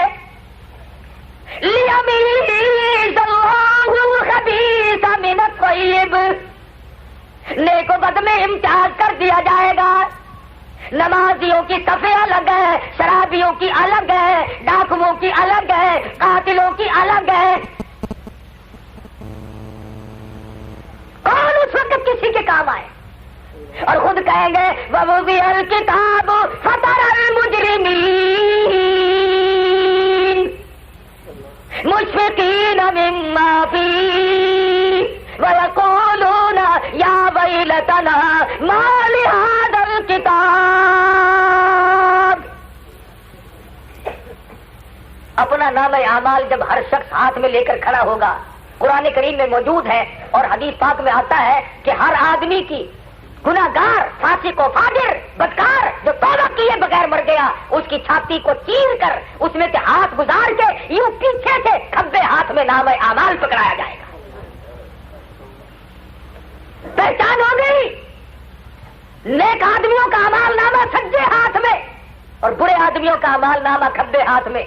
لِيَمِيزَ اللَّهُ الْخَبِيثَ مِنَ الطَّيِّبِ, نیک و بد میں امتیاز کر دیا جائے گا. نمازیوں کی صفیں الگ ہے, شرابیوں کی الگ ہے, ڈاکوؤں کی الگ ہے, قاتلوں کی الگ ہے. کون اس وقت کسی کے کام آئے؟ اور خود کہیں گے وَوُضِعَ الْكِتَابُ فَتَرَى الْمُجْرِمِينَ مُشْفِقِينَ مِمَّا فِيهِ وَيَقُولُونَ يَا وَيْلَتَنَا مَا لِهَذَا الْكِتَابِ. اپنا نام اعمال جب ہر شخص ہاتھ میں لے کر کھڑا ہوگا, قرآن کریم میں موجود ہے اور حدیث پاک میں آتا ہے کہ ہر آدمی کی, گناہگار, فاسق و فاجر, بدکار جو توبہ کیے بغیر مر گیا, اس کی چھاتی کو چیر کر اس میں سے ہاتھ گزار کے یوں پیچھے سے کھبے ہاتھ میں نام اعمال پکڑایا جائے گا. پہچان ہو گئی, نیک آدمیوں کا اعمال نامہ سجے ہاتھ میں اور برے آدمیوں کا اعمال نامہ کھبے ہاتھ میں,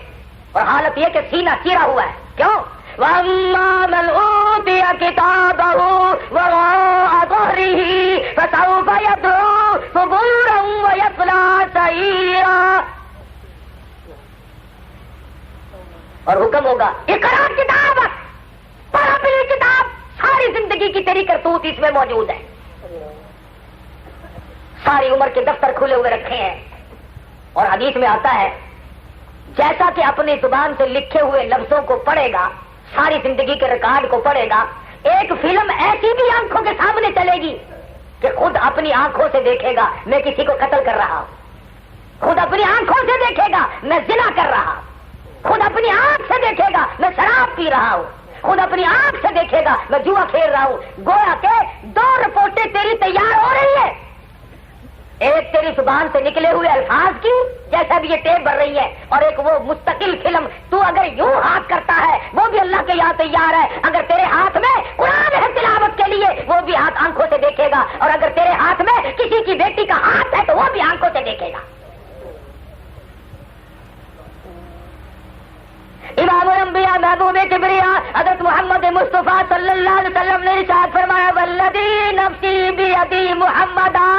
اور حالت یہ کہ سینہ چیرا ہوا ہے. کیوں؟ وَأَمَّا مَنْ أُوتِيَ كِتَابَهُ وَرَاءَ ظَهْرِهِ فَسَوْفَ يَدْعُو ثُبُورًا وَيَصْلَىٰ سَعِيرًا. اور حکم ہوگا اقرا کتاب, پڑھ اپنی کتاب, ساری زندگی کی تیری کرتوت اس میں موجود ہے. ساری عمر کے دفتر کھلے ہوئے رکھے ہیں. اور حدیث میں آتا ہے جیسا کہ اپنی زبان سے لکھے ہوئے لفظوں کو پڑھے گا, ساری زندگی کے ریکارڈ کو پڑھے گا, ایک فلم ایسی بھی آنکھوں کے سامنے چلے گی کہ خود اپنی آنکھوں سے دیکھے گا میں کسی کو قتل کر رہا ہوں, خود اپنی آنکھوں سے دیکھے گا میں زنا کر رہا ہوں, خود اپنی آنکھ سے دیکھے گا میں شراب پی رہا ہوں, خود اپنی آنکھ سے دیکھے گا میں جوا کھیل رہا ہوں. گویا کہ 2 رپورٹیں تیری تیار ہو رہی ہے. ایک تیری زبان سے نکلے ہوئے الفاظ کی جیسا بھی یہ ٹیپ بھر رہی ہے، اور ایک وہ مستقل فلم تو اگر یوں ہاتھ کرتا ہے وہ بھی اللہ کے یہاں تیار ہے. اگر تیرے ہاتھ میں قرآن ہے تلاوت کے لیے وہ بھی ہاتھ آنکھوں سے دیکھے گا، اور اگر تیرے ہاتھ میں کسی کی بیٹی کا ہاتھ ہے تو وہ بھی آنکھوں سے دیکھے گا. امام الانبیاء محبوب کبریا حضرت محمد مصطفیٰ صلی اللہ علیہ وسلم نے ارشاد فرمایا والذی نفسی بیدی محمدا،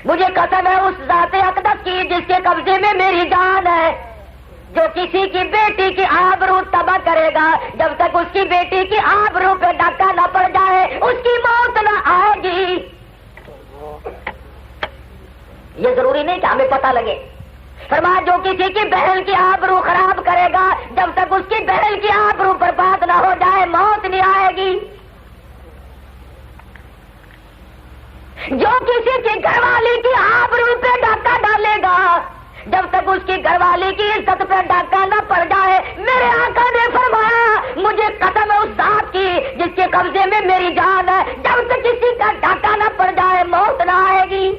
مجھے قسم ہے اس ذات اقدس کی جس کے قبضے میں میری جان ہے، جو کسی کی بیٹی کی آبرو تباہ کرے گا جب تک اس کی بیٹی کی آبرو پہ ڈاکہ نہ پڑ جائے اس کی موت نہ آئے گی. یہ ضروری نہیں کہ ہمیں پتہ لگے. فرمایا جو کسی کی بہن کی آبرو خراب کرے گا جب تک اس کی بہن کی آبرو برباد نہ ہو جائے موت نہیں آئے گی. جو کسی کی گھر والی کی آبرو پہ ڈاکہ ڈالے گا جب تک اس کی گھر والی کی عزت پہ ڈاکہ نہ پڑ جائے، میرے آقا نے فرمایا مجھے قسم ہے اس ذات کی جس کے قبضے میں میری جان ہے، جب تک کسی کا ڈاکہ نہ پڑ جائے موت نہ آئے گی.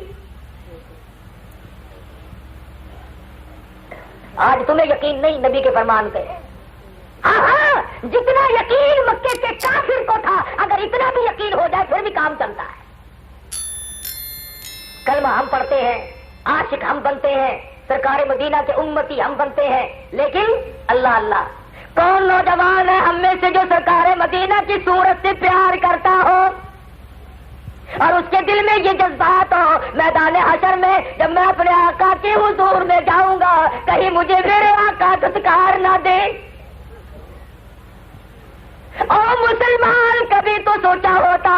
آج تمہیں یقین نہیں نبی کے فرمان پہ. ہاں جتنا یقین مکے کے کافر کو تھا اگر اتنا بھی یقین ہو جائے پھر بھی کام چلتا ہے. کلمہ ہم پڑھتے ہیں، عاشق ہم بنتے ہیں، سرکار مدینہ کے امتی ہم بنتے ہیں، لیکن اللہ اللہ کون نوجوان ہے ہم میں سے جو سرکار مدینہ کی صورت سے پیار کرتا ہو اور اس کے دل میں یہ جذبات ہو میدان حشر میں جب میں اپنے آقا کے حضور میں جاؤں گا کہیں مجھے میرے آقا دھتکار نہ دے. اور مسلمان کبھی تو سوچا ہوتا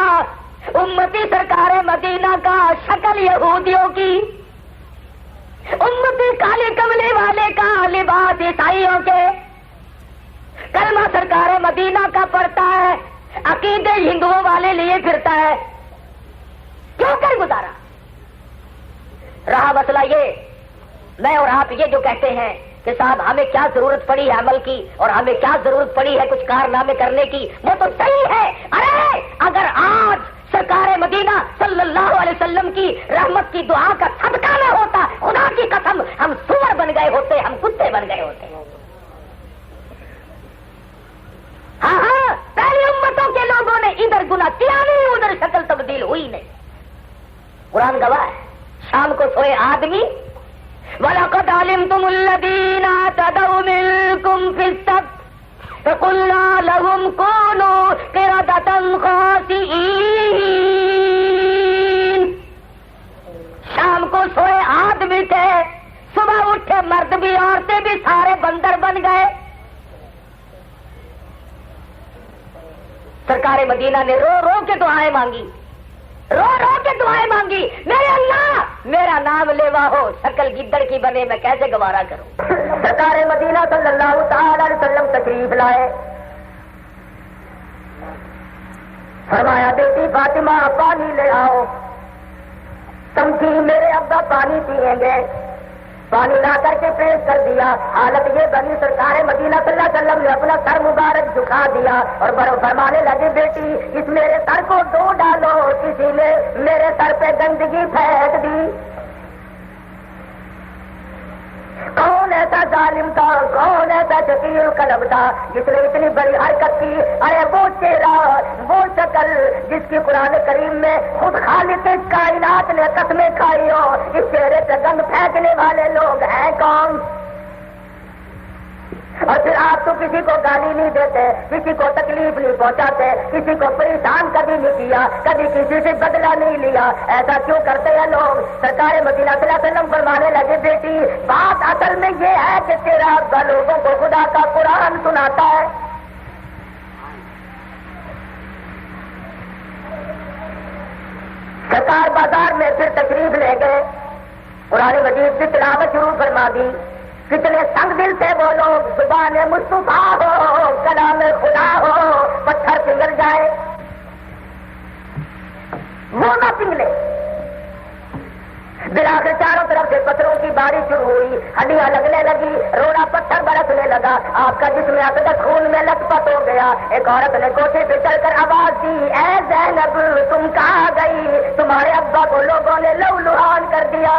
امتی سرکار مدینہ کا شکل یہودیوں کی، امتی کالے کملے والے کا لباس عیسائیوں کے، کلمہ سرکار مدینہ کا پڑھتا ہے، عقیدے ہندوؤں والے لیے پھرتا ہے. کیوں کر گزارا؟ رہا مسئلہ یہ میں اور آپ یہ جو کہتے ہیں کہ صاحب ہمیں کیا ضرورت پڑی ہے عمل کی اور ہمیں کیا ضرورت پڑی ہے کچھ کارنامے کرنے کی، وہ تو صحیح ہے. ارے اگر آج سرکار مدینہ صلی اللہ علیہ وسلم کی رحمت کی دعا کا صدقہ نہ ہوتا خدا کی قسم ہم سور بن گئے ہوتے، ہم کتے بن گئے ہوتے. ہاں پہلی امتوں کے لوگوں نے ادھر گناہ کیا نہیں ادھر شکل تبدیل ہوئی نہیں. قرآن گواہ ہے. شام کو سوئے آدمی وَلَقَدْ عَلِمْتُمُ الَّذِينَ اعْتَدَوْا مِنكُمْ فِي السَّبْتِ فَقُلْنَا لَهُمْ كُونُوا قِرَدَةً خَاسِئِينَ. شام کو سوئے آدمی تھے، صبح اٹھے مرد بھی عورتیں بھی سارے بندر بن گئے. سرکار مدینہ نے رو رو کے دعائیں مانگی، رو رو کے دعائیں مانگی، میرے اللہ میرا نام لیوا ہو شکل گدڑ کی بنے میں کیسے گوارا کروں. سرکار مدینہ صلی اللہ تعالی علیہ وسلم تشریف لائے. فرمایا بیٹی فاطمہ پانی لے آؤ. سمجھی میرے ابا پانی پیئیں گے، پانی لا کر کے پیش کر دیا. حالت یہ بنی سرکار مدینہ صلی اللہ علیہ وسلم نے اپنا سر مبارک جھکا دیا اور برو فرمانے لگے بیٹی اس میرے سر کو دھو ڈالو، کسی نے میرے سر پہ گندگی پھینک دی. کون ایسا ظالم تھا، کون ایسا شقی القلب تھا جس نے اتنی بڑی حرکت کی؟ ارے وہ چہرہ، وہ شکل جس کی قرآن کریم میں خود خالق کائنات نے قسمیں کھائی ہو، اس چہرے پہ گند پھینکنے والے لوگ ہیں کون؟ اور پھر آپ تو کسی کو گالی نہیں دیتے، کسی کو تکلیف نہیں پہنچاتے، کسی کو پریشان کبھی نہیں کیا، کبھی کسی سے بدلہ نہیں لیا. ایسا کیوں کرتے ہیں لوگ؟ سرکار مدینہ صلی اللہ علیہ وسلم فرمانے لگے بیٹی بات اصل میں یہ ہے کہ تیرا ابا لوگوں کو خدا کا قرآن سناتا ہے. سرکار بازار میں پھر تشریف لے گئے، قرآن مجید کی تلاوت شروع فرما دی. کتنے سنگ دل تھے وہ لوگ، زبان مصطفیٰ ہو، کلام خدا ہو، پتھر پگھل جائے وہ نہ پگھلے. بلاخر چاروں طرف سے پتھروں کی باری شروع ہوئی، ہڈیاں لگنے لگی، روڑا پتھر برسنے لگا، آپ کا جسم اقدس خون میں لت پت ہو گیا۔ ایک عورت نے کوٹھے پہ چل کر آواز دی، اے زینب تم کہاں گئی؟ تمہارے ابا کو لوگوں نے لو لہان کر دیا۔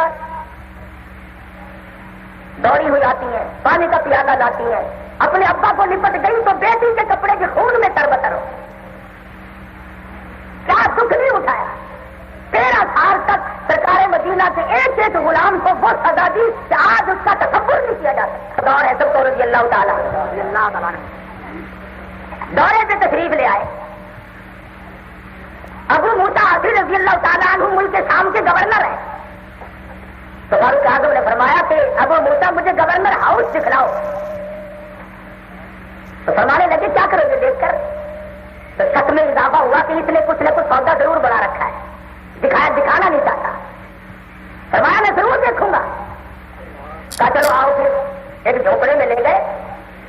دوڑی ہوئی آتی ہے، پانی کا پیالہ لاتی ہے، اپنے ابا کو لپٹ گئی تو بیٹی کے کپڑے کے خون میں تربتر ہو۔ کیا دکھ نہیں اٹھایا؟ 13 سال تک سرکار مدینہ کے ایک ایک غلام کو وہ سزا دی کہ آج اس کا تصور نہیں کیا جا سکتا۔ دور ہے سب کو رضی اللہ تعالیٰ دورے سے تشریف لے آئے۔ ابو موسیٰ اشعری رضی اللہ تعالیٰ عنہ ملک شام کے گورنر ہیں۔ تو فاروق اعظم نے فرمایا کہ ابو موسیٰ مجھے گورنر ہاؤس دکھلاؤ۔ تو فرمانے لگے کیا کرو گے دیکھ کر؟ تو شک میں اضافہ ہوا کہ اس نے کچھ نہ کچھ سودا ضرور بنا رکھا ہے، دکھانا نہیں چاہتا۔ فرمایا میں ضرور دیکھوں گا۔ کہا چلو آؤ پھر۔ ایک جھوپڑے میں لے گئے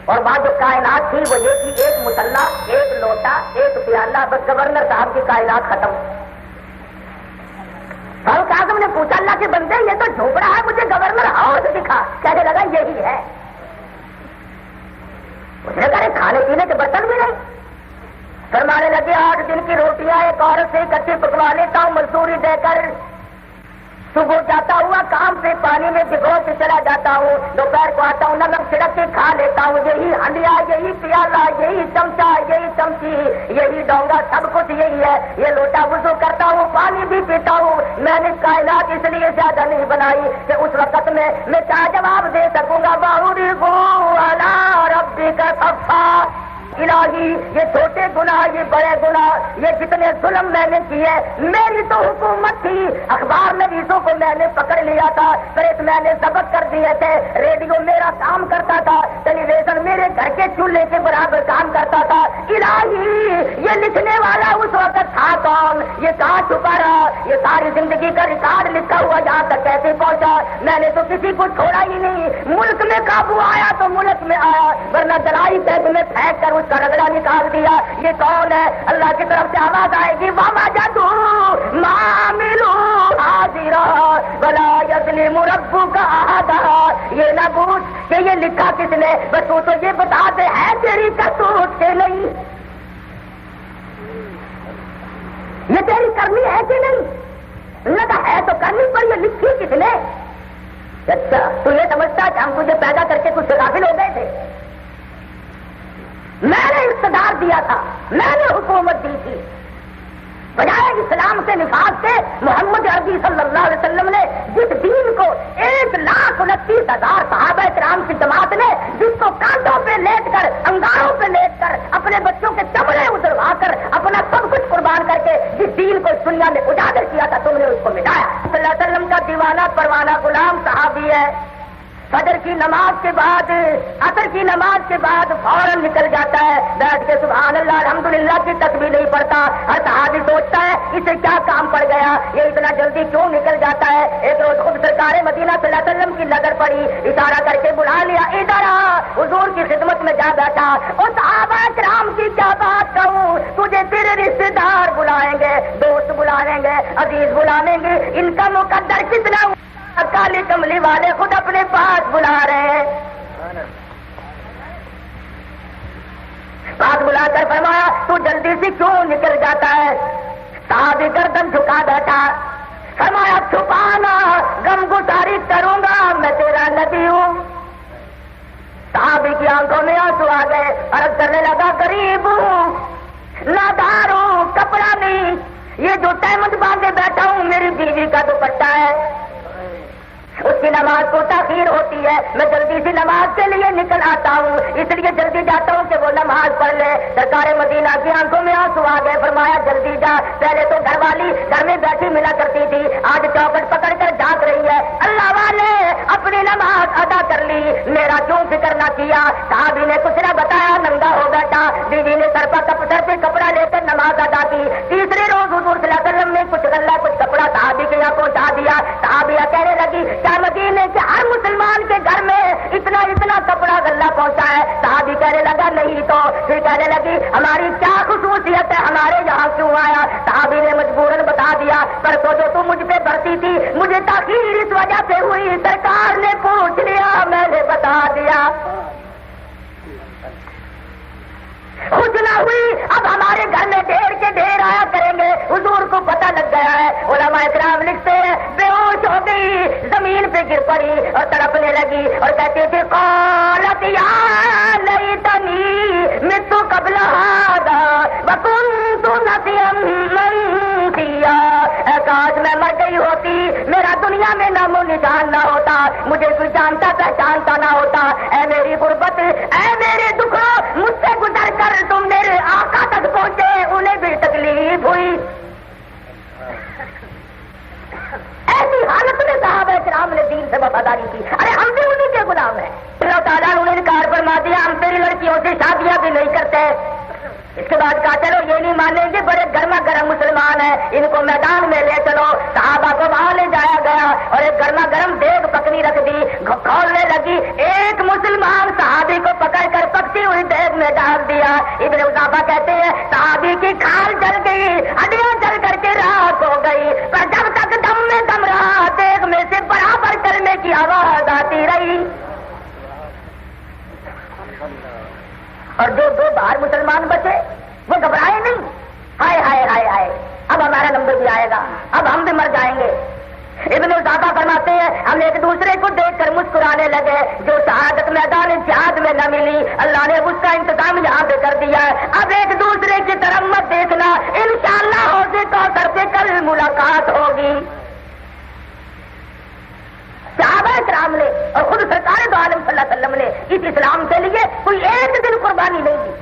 اور بعد جو کائنات تھی وہ یہ تھی، ایک مسلح، ایک لوٹا، ایک پیالہ، بس گورنر صاحب کی کائنات ختم۔ فاروق اعظم نے پوچھا اللہ کے بندے یہ تو جھوپڑا ہے، مجھے گورنر ہاؤس دکھا۔ کہنے لگا یہی ہے۔ اس نے کہا کھانے پینے کے برتن بھی نہیں۔ فرمانے لگے 8 دن کی روٹیاں ایک عورت سے اکٹھی پکوا لیتا ہوں مزدوری دے کر، صبح جاتا ہوا کام سے پانی میں بھگو کے چلا جاتا ہوں، دوپہر کو آتا ہوں نمک چھڑک کے کھا لیتا ہوں، یہی ہنڈیا، یہی پیالہ، یہی چمچا، یہی چمچی، یہی ڈونگا، سب کچھ یہی ہے۔ یہ لوٹا وضو کرتا ہوں، پانی بھی پیتا ہوں۔ میں نے کائنات اس لیے زیادہ نہیں بنائی کہ اس وقت میں کیا جواب دے سکوں گا؟ باہو علی ربک صفا۔ الہی یہ چھوٹے گناہ، یہ بڑے گناہ، یہ جتنے ظلم میں نے کیے، میری تو حکومت تھی، اخبار نویسوں کو میں نے پکڑ لیا تھا، پریس میں نے ضبط کر دیے تھے، ریڈیو میرا کام کرتا تھا، ٹیلی ویژن میرے گھر کے چولہے کے برابر کام کرتا تھا۔ الہی یہ لکھنے والا اس وقت تھا کون؟ یہ کہاں چھپا رہا؟ یہ ساری زندگی کا ریکارڈ لکھا ہوا یہاں تک کیسے پہنچا؟ میں نے تو کسی کو چھوڑا ہی نہیں۔ ملک میں قابو آیا تو ملک میں آیا، ورنہ جلائی پیٹ میں پھینک کر اس کا رگڑا نکال دیا۔ یہ کون ہے؟ اللہ کی طرف سے آواز آئے گی وَوَجَدُوا مَا عَمِلُوا حَاضِرًا وَلَا يَظْلِمُ رَبُّكَ أَحَدًا۔ یہ نہ پوچھ کہ یہ لکھا کس نے، بس تو یہ بتا دے ہے تیری کرتوت کے نہیں، یہ تیری کرنی ہے کہ نہیں؟ لگا ہے تو کرنی، پر یہ لکھی کس نے؟ اچھا تو یہ سمجھتا کہ ہم تجھے پیدا کر کے کچھ غافل ہو گئے تھے؟ میں نے اقتدار دیا تھا، میں نے حکومت دی تھی، بجائے اسلام کے نفاذ سے محمد عربی صلی اللہ علیہ وسلم نے جس دین کو 1,29,000 صحابہ کرام کی جماعت نے جس کو کانٹوں پہ لیٹ کر، انگاروں پہ لیٹ کر، اپنے بچوں کے چمڑے اتروا کر، اپنا سب کچھ قربان کر کے جس دین کو اس دنیا میں اجاگر کیا تھا، تم نے اس کو مٹایا۔ صلی اللہ علیہ وسلم کا دیوانہ پروانہ غلام صحابی ہے، فجر کی نماز کے بعد، عصر کی نماز کے بعد فوراً نکل جاتا ہے، بیٹھ کے سبحان اللہ الحمدللہ کی تسبیح نہیں پڑھتا۔ ہر صحابی سوچتا ہے اسے کیا کام پڑ گیا، یہ اتنا جلدی کیوں نکل جاتا ہے۔ ایک روز خود سرکار مدینہ صلی اللہ علیہ وسلم کی نظر پڑی، اشارہ کر کے بلا لیا، ادھر آ، حضور کی خدمت میں جا بیٹھا۔ اور صحابہ کرام کی کیا بات کہوں، تجھے تیرے رشتے دار بلائیں گے، دوست بلائیں گے، عزیز بلائیں گے، ان کا مقدر کتنا، کالی کملی والے خود اپنے پاس بلا رہے ہیں۔ پاس بلا کر فرمایا تو جلدی سے کیوں نکل جاتا ہے؟ صحابی گردن جھکا بیٹھا، فرمایا چھپانا، غم گساری کروں گا، میں تیرا نبی ہوں۔ صحابی کی آنکھوں میں آنسو آ گئے، عرض کرنے لگا غریب ہوں، نادار ہوں، کپڑا نہیں، یہ جو تہمت باندھے بیٹھا ہوں میری بیوی کا دوپٹہ ہے، اس کی نماز کو تاخیر ہوتی ہے، میں جلدی سے نماز کے لیے نکل آتا ہوں، اس لیے جلدی جاتا ہوں کہ وہ نماز پڑھ لے۔ سرکار مدینہ کی آنکھوں میں آنسو آ گئے، فرمایا جلدی جا، پہلے تو گھر والی گھر میں بیٹھی ملا کرتی تھی، آج چوکٹ پکڑ کر جھانک رہی ہے، اللہ والے اپنی نماز ادا کر لی، میرا کیوں فکر نہ کیا؟ صحابی نے کچھ نہ بتایا، ننگا ہو بیٹھا، بیوی نے سر پہ کپڑا لے کر نماز ادا کی۔ تیسرے روز حضور صلی اللہ علیہ وسلم نے کچھ غلہ کچھ کپڑا صحابی کے یہاں پہنچا دیا۔ صحابیہ کہنے لگی مدینے کے ہر مسلمان کے گھر میں اتنا کپڑا غلہ پہنچا ہے؟ صحابی کہنے لگا نہیں تو، پھر کہنے لگی ہماری کیا خصوصیت ہے، ہمارے یہاں کیوں آیا؟ صحابی نے مجبوراً بتا دیا، پرسوں جو تم مجھ پہ برتی تھی، مجھے تاخیر اس وجہ سے ہوئی، سرکار نے گیا ہے. علماء کرام لکھتے ہیں بے ہوش ہو گئی, زمین پہ گر پڑی اور تڑپنے لگی اور کہتی تھی قالت یا لیتنی مت قبل هذا وکنت نسیا منسیا. کاش میں مر گئی ہوتی, میرا دنیا میں نام و نشان نہ ہوتا, مجھے کوئی جانتا پہچانتا نہ ہوتا. اے میری غربت, اے میرے دکھوں, مجھ سے گزر کر تم میرے آقا تک پہنچے, انہیں بھی تکلیف ہوئی. ایسی حالت میں صحابہ کرام نے دین سے وفاداری کی. ارے ہم بھی انہیں کے غلام ہیں. اللہ تعالیٰ نے انہیں انکار فرما دیا, ہم تیری لڑکیوں سے شادیاں بھی نہیں کرتے. اس کے بعد کہا چلو یہ نہیں مانیں گے, بڑے گرما گرم مسلمان ہیں, ان کو میدان میں لے چلو. صحابہ کو وہاں لے جایا گیا اور ایک گرما گرم دیگ پکنی رکھ دی, کھولنے لگی. ایک مسلمان صحابی کو پکڑ کر پکتی ہوئی دیگ میں ڈال دیا. ابن اضافہ کہتے ہیں صحابی کی کھال جل گئی, ہڈیاں جل کر کے راکھ ہو گئی, پر جب تک دم میں دم رہا دیگ میں سے برابر کلمے کی آواز آتی رہی. اور جو دو باہر مسلمان بچے وہ گھبرائے نہیں, ہائے ہائے ہائے ہائے اب ہمارا نمبر بھی آئے گا, اب ہم بھی مر جائیں گے. ابن اضافہ فرماتے ہیں ہم ایک دوسرے کو دیکھ کر مسکرانے لگے. جو شہادت میدان جہاد میں نہ ملی, اللہ نے اس کا انتظام یہاں پہ کر دیا ہے. اب ایک دوسرے کی طرف مت دیکھنا, انشاءاللہ حوض کوثر پہ کل ملاقات ہوگی. صحابہ کرام نے اور خود سرکار دو عالم صلی اللہ علیہ وسلم نے اس اسلام کے لیے کوئی ایک دن قربانی نہیں دی.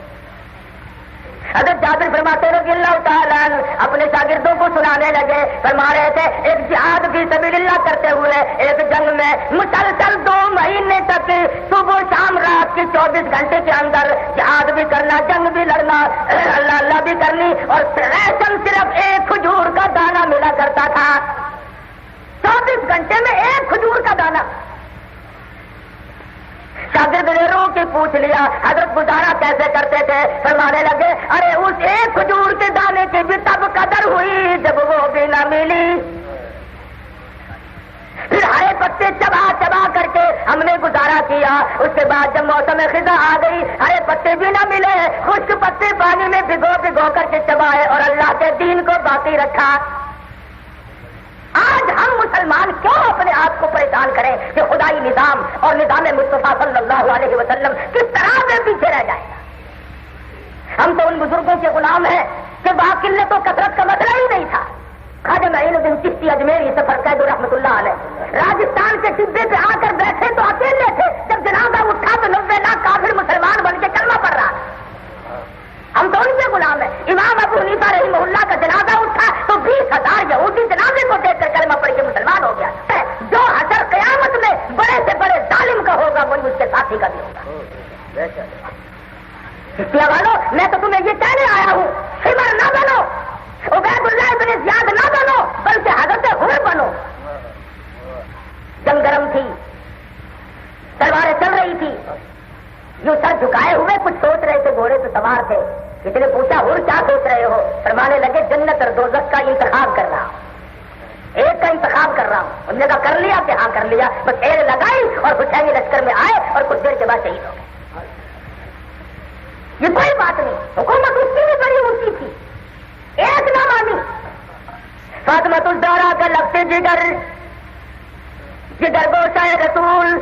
حضرت جابر فرماتے رضی اللہ تعالیٰ عنہ اپنے شاگردوں کو سنانے لگے, فرما رہے تھے ایک جہاد فی سبیل اللہ کرتے ہوئے ایک جنگ میں مسلسل 2 مہینے تک صبح شام رات کی 24 گھنٹے کے اندر جہاد بھی کرنا, جنگ بھی لڑنا, اللہ اللہ بھی کرنی, اور ریشن صرف ایک کھجور کا دانہ ملا کرتا تھا. 24 گھنٹے میں ایک کھجور کا دانہ. شاگرد نے رو کے پوچھ لیا حضرت گزارا کیسے کرتے تھے؟ فرمانے لگے ارے اس ایک کھجور کے دانے کی بھی تب قدر ہوئی جب وہ بھی نہ ملی. پھر ہرے پتے چبا چبا کر کے ہم نے گزارا کیا. اس کے بعد جب موسم خزاں آ گئی, ہرے پتے بھی نہ ملے, خشک پتے پانی میں بھگو بھگو کر کے چبائے اور اللہ کے دین کو باقی رکھا. آج ہم مسلمان کیوں اپنے آپ کو پریشان کریں کہ خدائی نظام اور نظام مصطفیٰ صلی اللہ علیہ وسلم کس طرح سے پیچھے رہ جائے گا؟ ہم تو ان بزرگوں کے غلام ہیں کہ وہاں قلت و کثرت کا مسئلہ ہی نہیں تھا. خواجہ معین الدین چشتی اجمیری سفر قید رحمۃ اللہ علیہ راجستھان کے ٹبے پہ آ کر بیٹھے تو اکیلے تھے. جب جنازہ اٹھا تو 90 لاکھ کافر مسلمان بن کے کلمہ پڑھ رہا. ہم تو ان کے غلام ہیں. امام ابو حنیفہ رحمہ اللہ کا جنازہ اٹھا تو 20,000 یہودی جنازے کو دیکھ کر کلمہ پڑھ کے مسلمان ہو گیا. جو حشر قیامت میں بڑے سے بڑے ظالم کا ہوگا وہی اس کے ساتھی کا بھی ہوگا. کیا والو, میں تو تمہیں یہ کہنے آیا ہوں, حمر نہ بنو, عبید اللہ بن زیاد نہ بنو, بلکہ حضرت حمر بنو. جنگ گرم تھی, تلواریں چل رہی تھی, جو سر جھکائے ہوئے کچھ سوچ رہے تھے, گھوڑے تو سوار تھے. کسی نے پوچھا اور کیا سوچ رہے ہو؟ فرمانے لگے جنت اور دوزخ کا انتخاب کر رہا ہوں, ایک کا انتخاب کر رہا ہوں. انہوں نے کہا کر لیا کہ ہاں کر لیا. بس ایڑ لگائی اور حسینی لشکر میں آئے اور کچھ دیر کے بعد شہید ہو گئے. یہ کوئی بات نہیں, حکومت اس کی بھی بڑی اونچی تھی, ایک نہ مانی. فاطمہ الزہرا کا لگتے جگر گوشہ رسول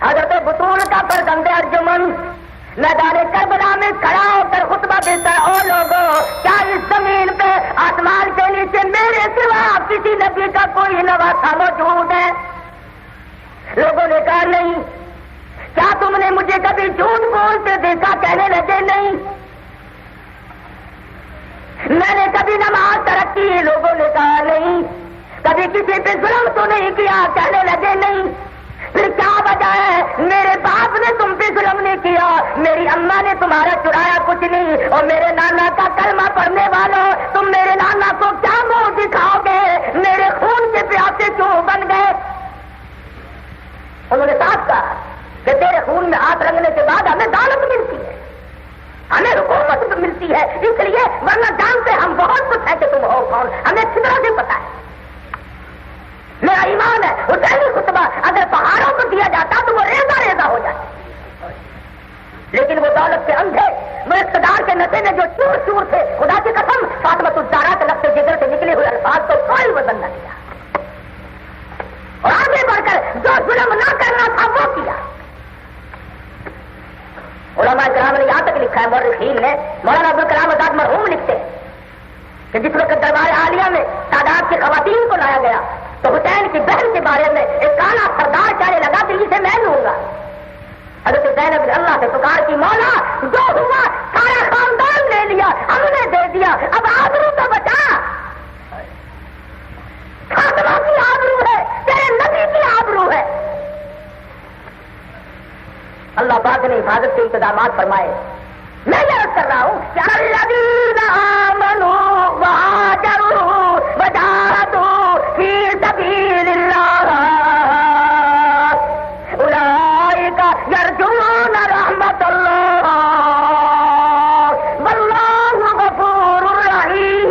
حضرت بطول کا فرزند ارجمن میدان کربلا میں کھڑا ہو کر خطبہ دیتا ہے, او لوگوں, کیا اس زمین پہ آسمان کے نیچے میرے سوا کسی نبی کا کوئی نواسا موجود ہے؟ لوگوں نے کہا نہیں. کیا تم نے مجھے کبھی جھوٹ بولتے دیکھا؟ کہنے لگے نہیں. میں نے کبھی نماز ترک کی؟ لوگوں نے کہا نہیں. کبھی کسی پہ ظلم تو نہیں کیا؟ کہنے لگے نہیں. پھر کیا وجہ ہے؟ میرے باپ نے تم پہ ظلم نہیں کیا, میری اماں نے تمہارا چرایا کچھ نہیں, اور میرے نانا کا کلمہ پڑھنے والوں تم میرے نانا کو کیا منہ دکھاؤ گے؟ میرے خون کے پیاسے کیوں بن گئے؟ انہوں نے صاف کہا کہ تیرے خون میں ہاتھ رنگنے کے بعد ہمیں دولت ملتی ہے, ہمیں حکومت ملتی ہے, اس لیے ورنہ جانتے ہم بہت کچھ ہے کہ تم ہو کون, ہمیں اچھی طرح سے پتا ہے. میرا ایمان ہے حسینی خطبہ اگر پہاڑوں کو دیا جاتا تو وہ ریزہ ریزہ ہو جاتا, لیکن وہ دولت کے اندھے, وہ اقتدار کے نشے میں جو چور چور تھے, خدا کی قسم فاطمہ الزہرا کے لفظ جگر سے نکلے ہوئے الفاظ تو کوئی لکھا ہے مورخین نے. مولانا ابوالکلام آزاد مرحوم لکھتے ہیں کہ جس وقت دربار عالیہ میں تعداد کی خواتین کو لایا گیا تو حسین کی بہن کے بارے میں ایک کالا سردار کہنے لگا کہ اسے میں لوں گا. حضرت زینب نے اللہ سے پکار کی مولا جو ہوا سارا خاندان لے لیا, ہم نے دے دیا, اب آبرو تو بچا. فاطمہ کی آبرو ہے, تیرے نبی کی آبرو ہے. اللہ پاک نے حفاظت کے انتظامات فرمائے. میں یہ عرض کر رہا ہوں کہ الذین آمنوا وہاجروا وجاہدوا فی سبیل اللہ اولئک یرجون رحمت اللہ واللہ غفور رحیم.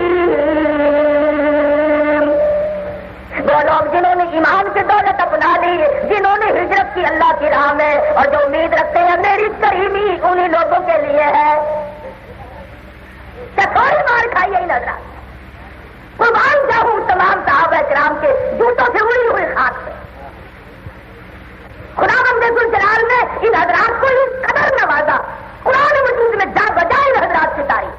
وہ لوگ جنہوں نے ایمان کی دولت اپنا لی, جنہوں نے ہجرت کی اللہ کی راہ میں, اور جو امید رکھتے ہیں میری کریمی انہی لوگوں کے لیے ہے. کیا تھوڑی مار کھائی ہے نظر قربان جاؤں تمام صحابہ کرام کے جوتوں سے اڑی ہوئی خاک سے. خدا بند جلال نے ان حضرات کو اس قدر نوازا, قرآن مجید میں جا بجا ان حضرات کی تاریخ.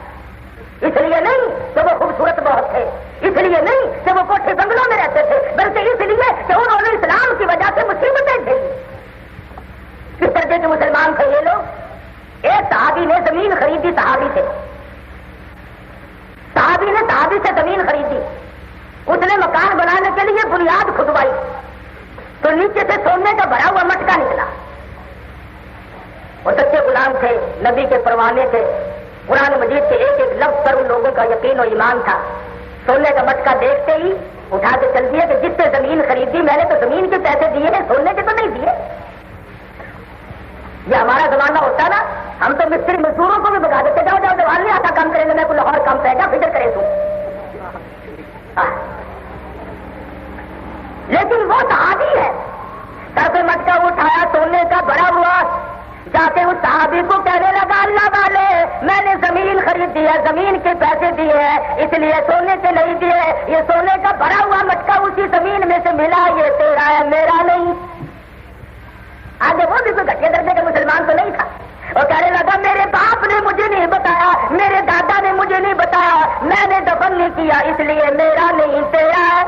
اس لیے نہیں کہ وہ خوبصورت بہت تھے, اس لیے نہیں کہ وہ کوٹھے بنگلوں میں رہتے تھے, بلکہ اس لیے کہ انہوں نے اسلام کی وجہ سے مصیبتیں جھیلی. کس درجے کے مسلمان تھے یہ لوگ. ایک صحابی نے زمین خریدی, صحابی سے زمین خریدی. اس نے مکان بنانے کے لیے بنیاد کھدوائی تو نیچے سے سونے کا بھرا ہوا مٹکا نکلا. وہ سچے غلام تھے, نبی کے پروانے تھے, قرآن مجید کے ایک ایک لفظ پر ان لوگوں کا یقین و ایمان تھا. سونے کا مٹکا دیکھتے ہی اٹھا کے چل دیے کہ جس سے زمین خریدی میں نے تو زمین کے پیسے دیے ہیں, سونے کے تو نہیں دیے. یہ ہمارا زمانہ ہوتا نا, ہم تو مستری مزدوروں کو بھی بتا دیتے جاؤ جاؤ دیوار نہیں آتا کام کریں گے, میں کوئی لاہور کام پہ گا فکر کرے تو. لیکن وہ صحابی ہے, سر پہ مٹکا اٹھایا سونے کا بڑا ہوا, جا کے اس صحابی کو کہنے لگا اللہ والے میں نے زمین خرید دی ہے, زمین کے پیسے دیے ہیں, اس لیے سونے کے نہیں دیے. یہ سونے کا بڑا ہوا مٹکا اسی زمین میں سے ملا, یہ تیرا ہے میرا نہیں. آگے وہ بھی کوئی گھٹیا درجے کا مسلمان تو نہیں تھا. اور کہنے لگا میرے باپ نے مجھے نہیں بتایا, میرے دادا نے مجھے نہیں بتایا, میں نے دفن نہیں کیا, اس لیے میرا نہیں تیرا ہے.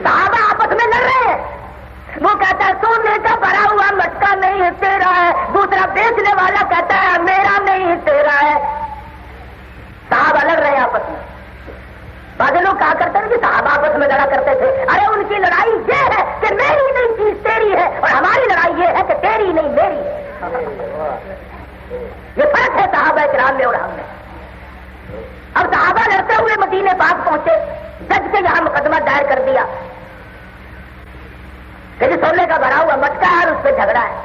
صحابہ آپس میں لڑ رہے ہیں. وہ کہتا ہے سونے کا بھرا ہوا مٹکا نہیں تیرا ہے, دوسرا بیچنے والا کہتا ہے میرا نہیں تیرا ہے. صحابہ لڑ رہے ہیں آپس میں. بعض لوگ کہا کرتے ہیں کہ صحابہ آپس میں لڑا کرتے تھے. ارے ان کی لڑائی یہ ہے کہ میری نہیں چیز تیری ہے, اور ہماری لڑائی یہ ہے کہ تیری نہیں میری ہے. یہ فرق ہے صحابہ کرام میں اور ہم میں. اب صحابہ لڑتے ہوئے مدینے پاک پہنچے, جج کے یہاں مقدمہ دائر کر دیا کہ جو سونے کا بھرا ہوا مٹکا ہے اور اس پہ جھگڑا ہے,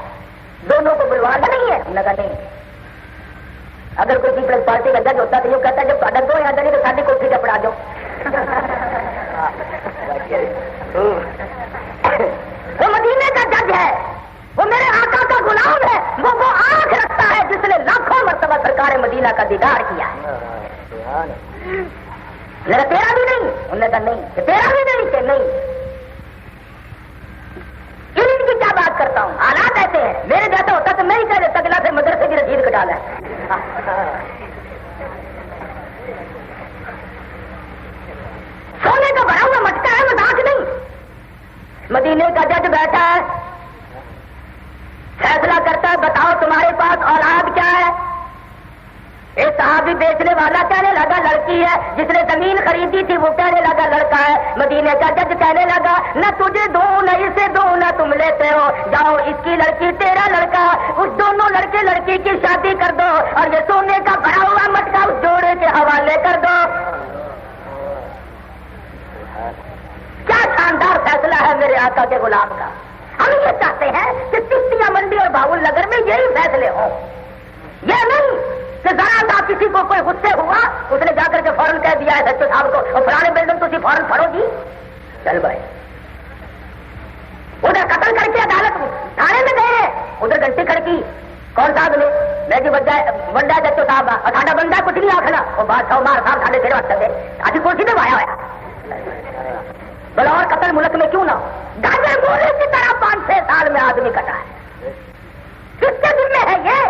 دونوں کو بلوانا نہیں ہے. لگا نہیں, اگر کوئی پیپلز پارٹی کا جج ہوتا تو یہ کہتا ہے جب دو یہاں جانے تو ساری کوٹھی چپڑا دو. وہ مدینے کا جج ہے, وہ میرے آقا کا غلام ہے, وہ آنکھ رکھتا ہے جس نے لاکھوں مرتبہ سرکار مدینہ کا دیدار کیا ہے. میرا تیرا بھی نہیں, انہوں نے کہا نہیں تیرا بھی نہیں کہ نہیں. ان کی کیا بات کرتا ہوں, حالات ایسے ہیں. میرے جیسا ہوتا تو میں ہی کہہ دیتا کہ مدرسے کی رسید کٹا لے. سونے کا بھرا ہوا مٹکا ہے, مذاق نہیں. مدینے کا جج بیٹھا ہے, فیصلہ کرتا ہے بتاؤ تمہارے پاس اولاد کیا ہے. ایک صحابی بیچنے والا کہنے لگا لڑکی ہے, جس نے زمین خریدی تھی وہ کہنے لگا لڑکا ہے. مدینے کا جج کہنے لگا نہ تجھے دو نہ اسے دو, نہ تم لیتے ہو, جاؤ اس کی لڑکی تیرا لڑکا, اس دونوں لڑکے لڑکی کی شادی کر دو, اور یہ سونے کا بھرا ہوا مٹکا اس جوڑے کے حوالے کر دو. کیا شاندار فیصلہ ہے میرے آقا کے غلام کا. ہم یہ چاہتے ہیں کہ چشتیہ منڈی اور باول نگر میں یہی فیصلے ہوں. یہ نہیں کہ ذرا سا کسی کو کوئی غصے ہوا اس نے جا کر کے فوراً کہہ دیا ہے سچو صاحب کو اور فلانے بلڈنگ تھی فوراً پڑھو جی چل بھائی. ادھر قتل کر کے عدالت تھانے میں گئے, ادھر گھنٹی کھڑکی کون صاحب نے میں جی ونڈا جچو صاحب ساڈا بندہ کچھ نہیں آخنا, وہ بادشاہ مار صاحب ساڈے پھر وقت دے ابھی کوشش میں وایا ہوا بلا اور قتل ملک میں کیوں نہ ہو. گاجر گولے کی طرح 5-6 سال میں آدمی کٹا ہے. کس کے ذمہ ہے یہ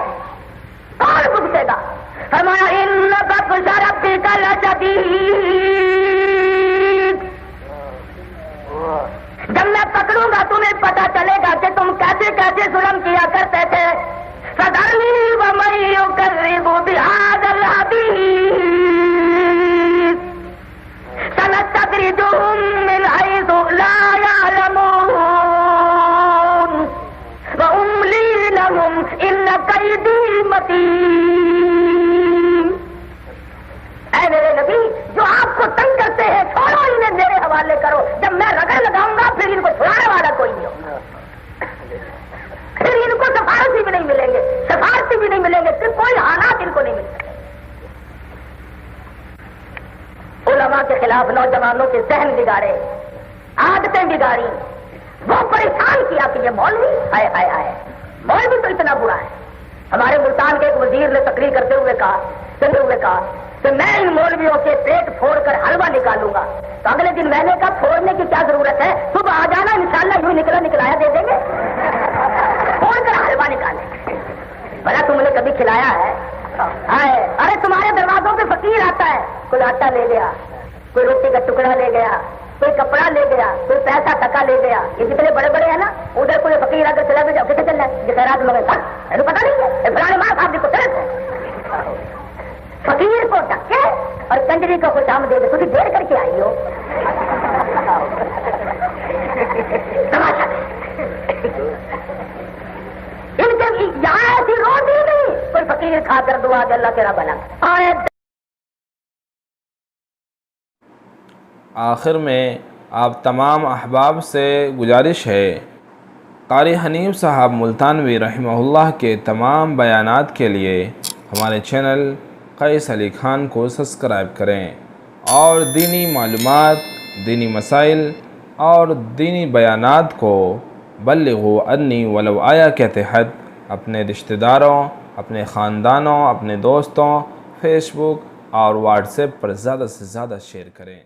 پکڑوں گا تمہیں پتہ چلے گا کہ تم کیسے کیسے ظلم کیا کرتے تھے. فذرنی ومن یکذب بہذا الحدیث سنستدرجهم من حیث لا یعلمون واملی لهم ان کیدی متین. اے میرے نبی جو آپ کو تنگ کرتے ہیں چھوڑو انہیں میرے حوالے کرو. جب میں رگڑ لگاؤں گا پھر ان کو چھڑانے والا کوئی نہیں ہوگا. پھر ان کو سفارشی بھی نہیں ملیں گے, سفارشی بھی نہیں ملیں گے, پھر کوئی حالات ان کو نہیں مل سکتے. علماء کے خلاف نوجوانوں کے ذہن بگاڑے, عادتیں بگاڑی, وہ پریشان کیا کہ یہ مولوی آئے آئے آئے مولوی تو اتنا برا ہے. ہمارے ملتان کے ایک وزیر نے تقریر کرتے ہوئے کہا کہ میں ان مولویوں کے پیٹ پھوڑ کر حلوہ نکالوں گا. تو اگلے دن میں نے کہا پھوڑنے کی کیا ضرورت ہے, صبح آ جانا انشاءاللہ یوں نکلایا دے دیں گے, پھوڑ کر حلوہ نکالیں. بھلا تم نے کبھی کھلایا ہے؟ ارے تمہارے دروازوں پہ فقیر آتا ہے, کوئی آٹا لے گیا, کوئی روٹی کا ٹکڑا لے گیا, کوئی کپڑا لے گیا, کوئی پیسہ ٹکا لے گیا. یہ جتنے بڑے بڑے ہیں نا, ادھر کوئی فقیر آ کر چلا گیا کتنے چل رہا ہے یہ خیرات میں پتا نہیں ہے فلانے ماں صاحب کو طرف ہے. فقیر کو ڈکے اور کنجری کو کچھ آم دے دے, تھی دیر کر کے آئی ہو. ان کے یہاں ایسی روٹی نہیں, کوئی فقیر کھا کر دعا کہ اللہ تیرا بنا. آخر میں آپ تمام احباب سے گزارش ہے, قاری حنیف صاحب ملتانوی رحمہ اللہ کے تمام بیانات کے لیے ہمارے چینل قیس علی خان کو سبسکرائب کریں اور دینی معلومات, دینی مسائل اور دینی بیانات کو بلغوا انی ولو آیا کے تحت اپنے رشتہ داروں, اپنے خاندانوں, اپنے دوستوں, فیس بک اور واٹس ایپ پر زیادہ سے زیادہ شیئر کریں.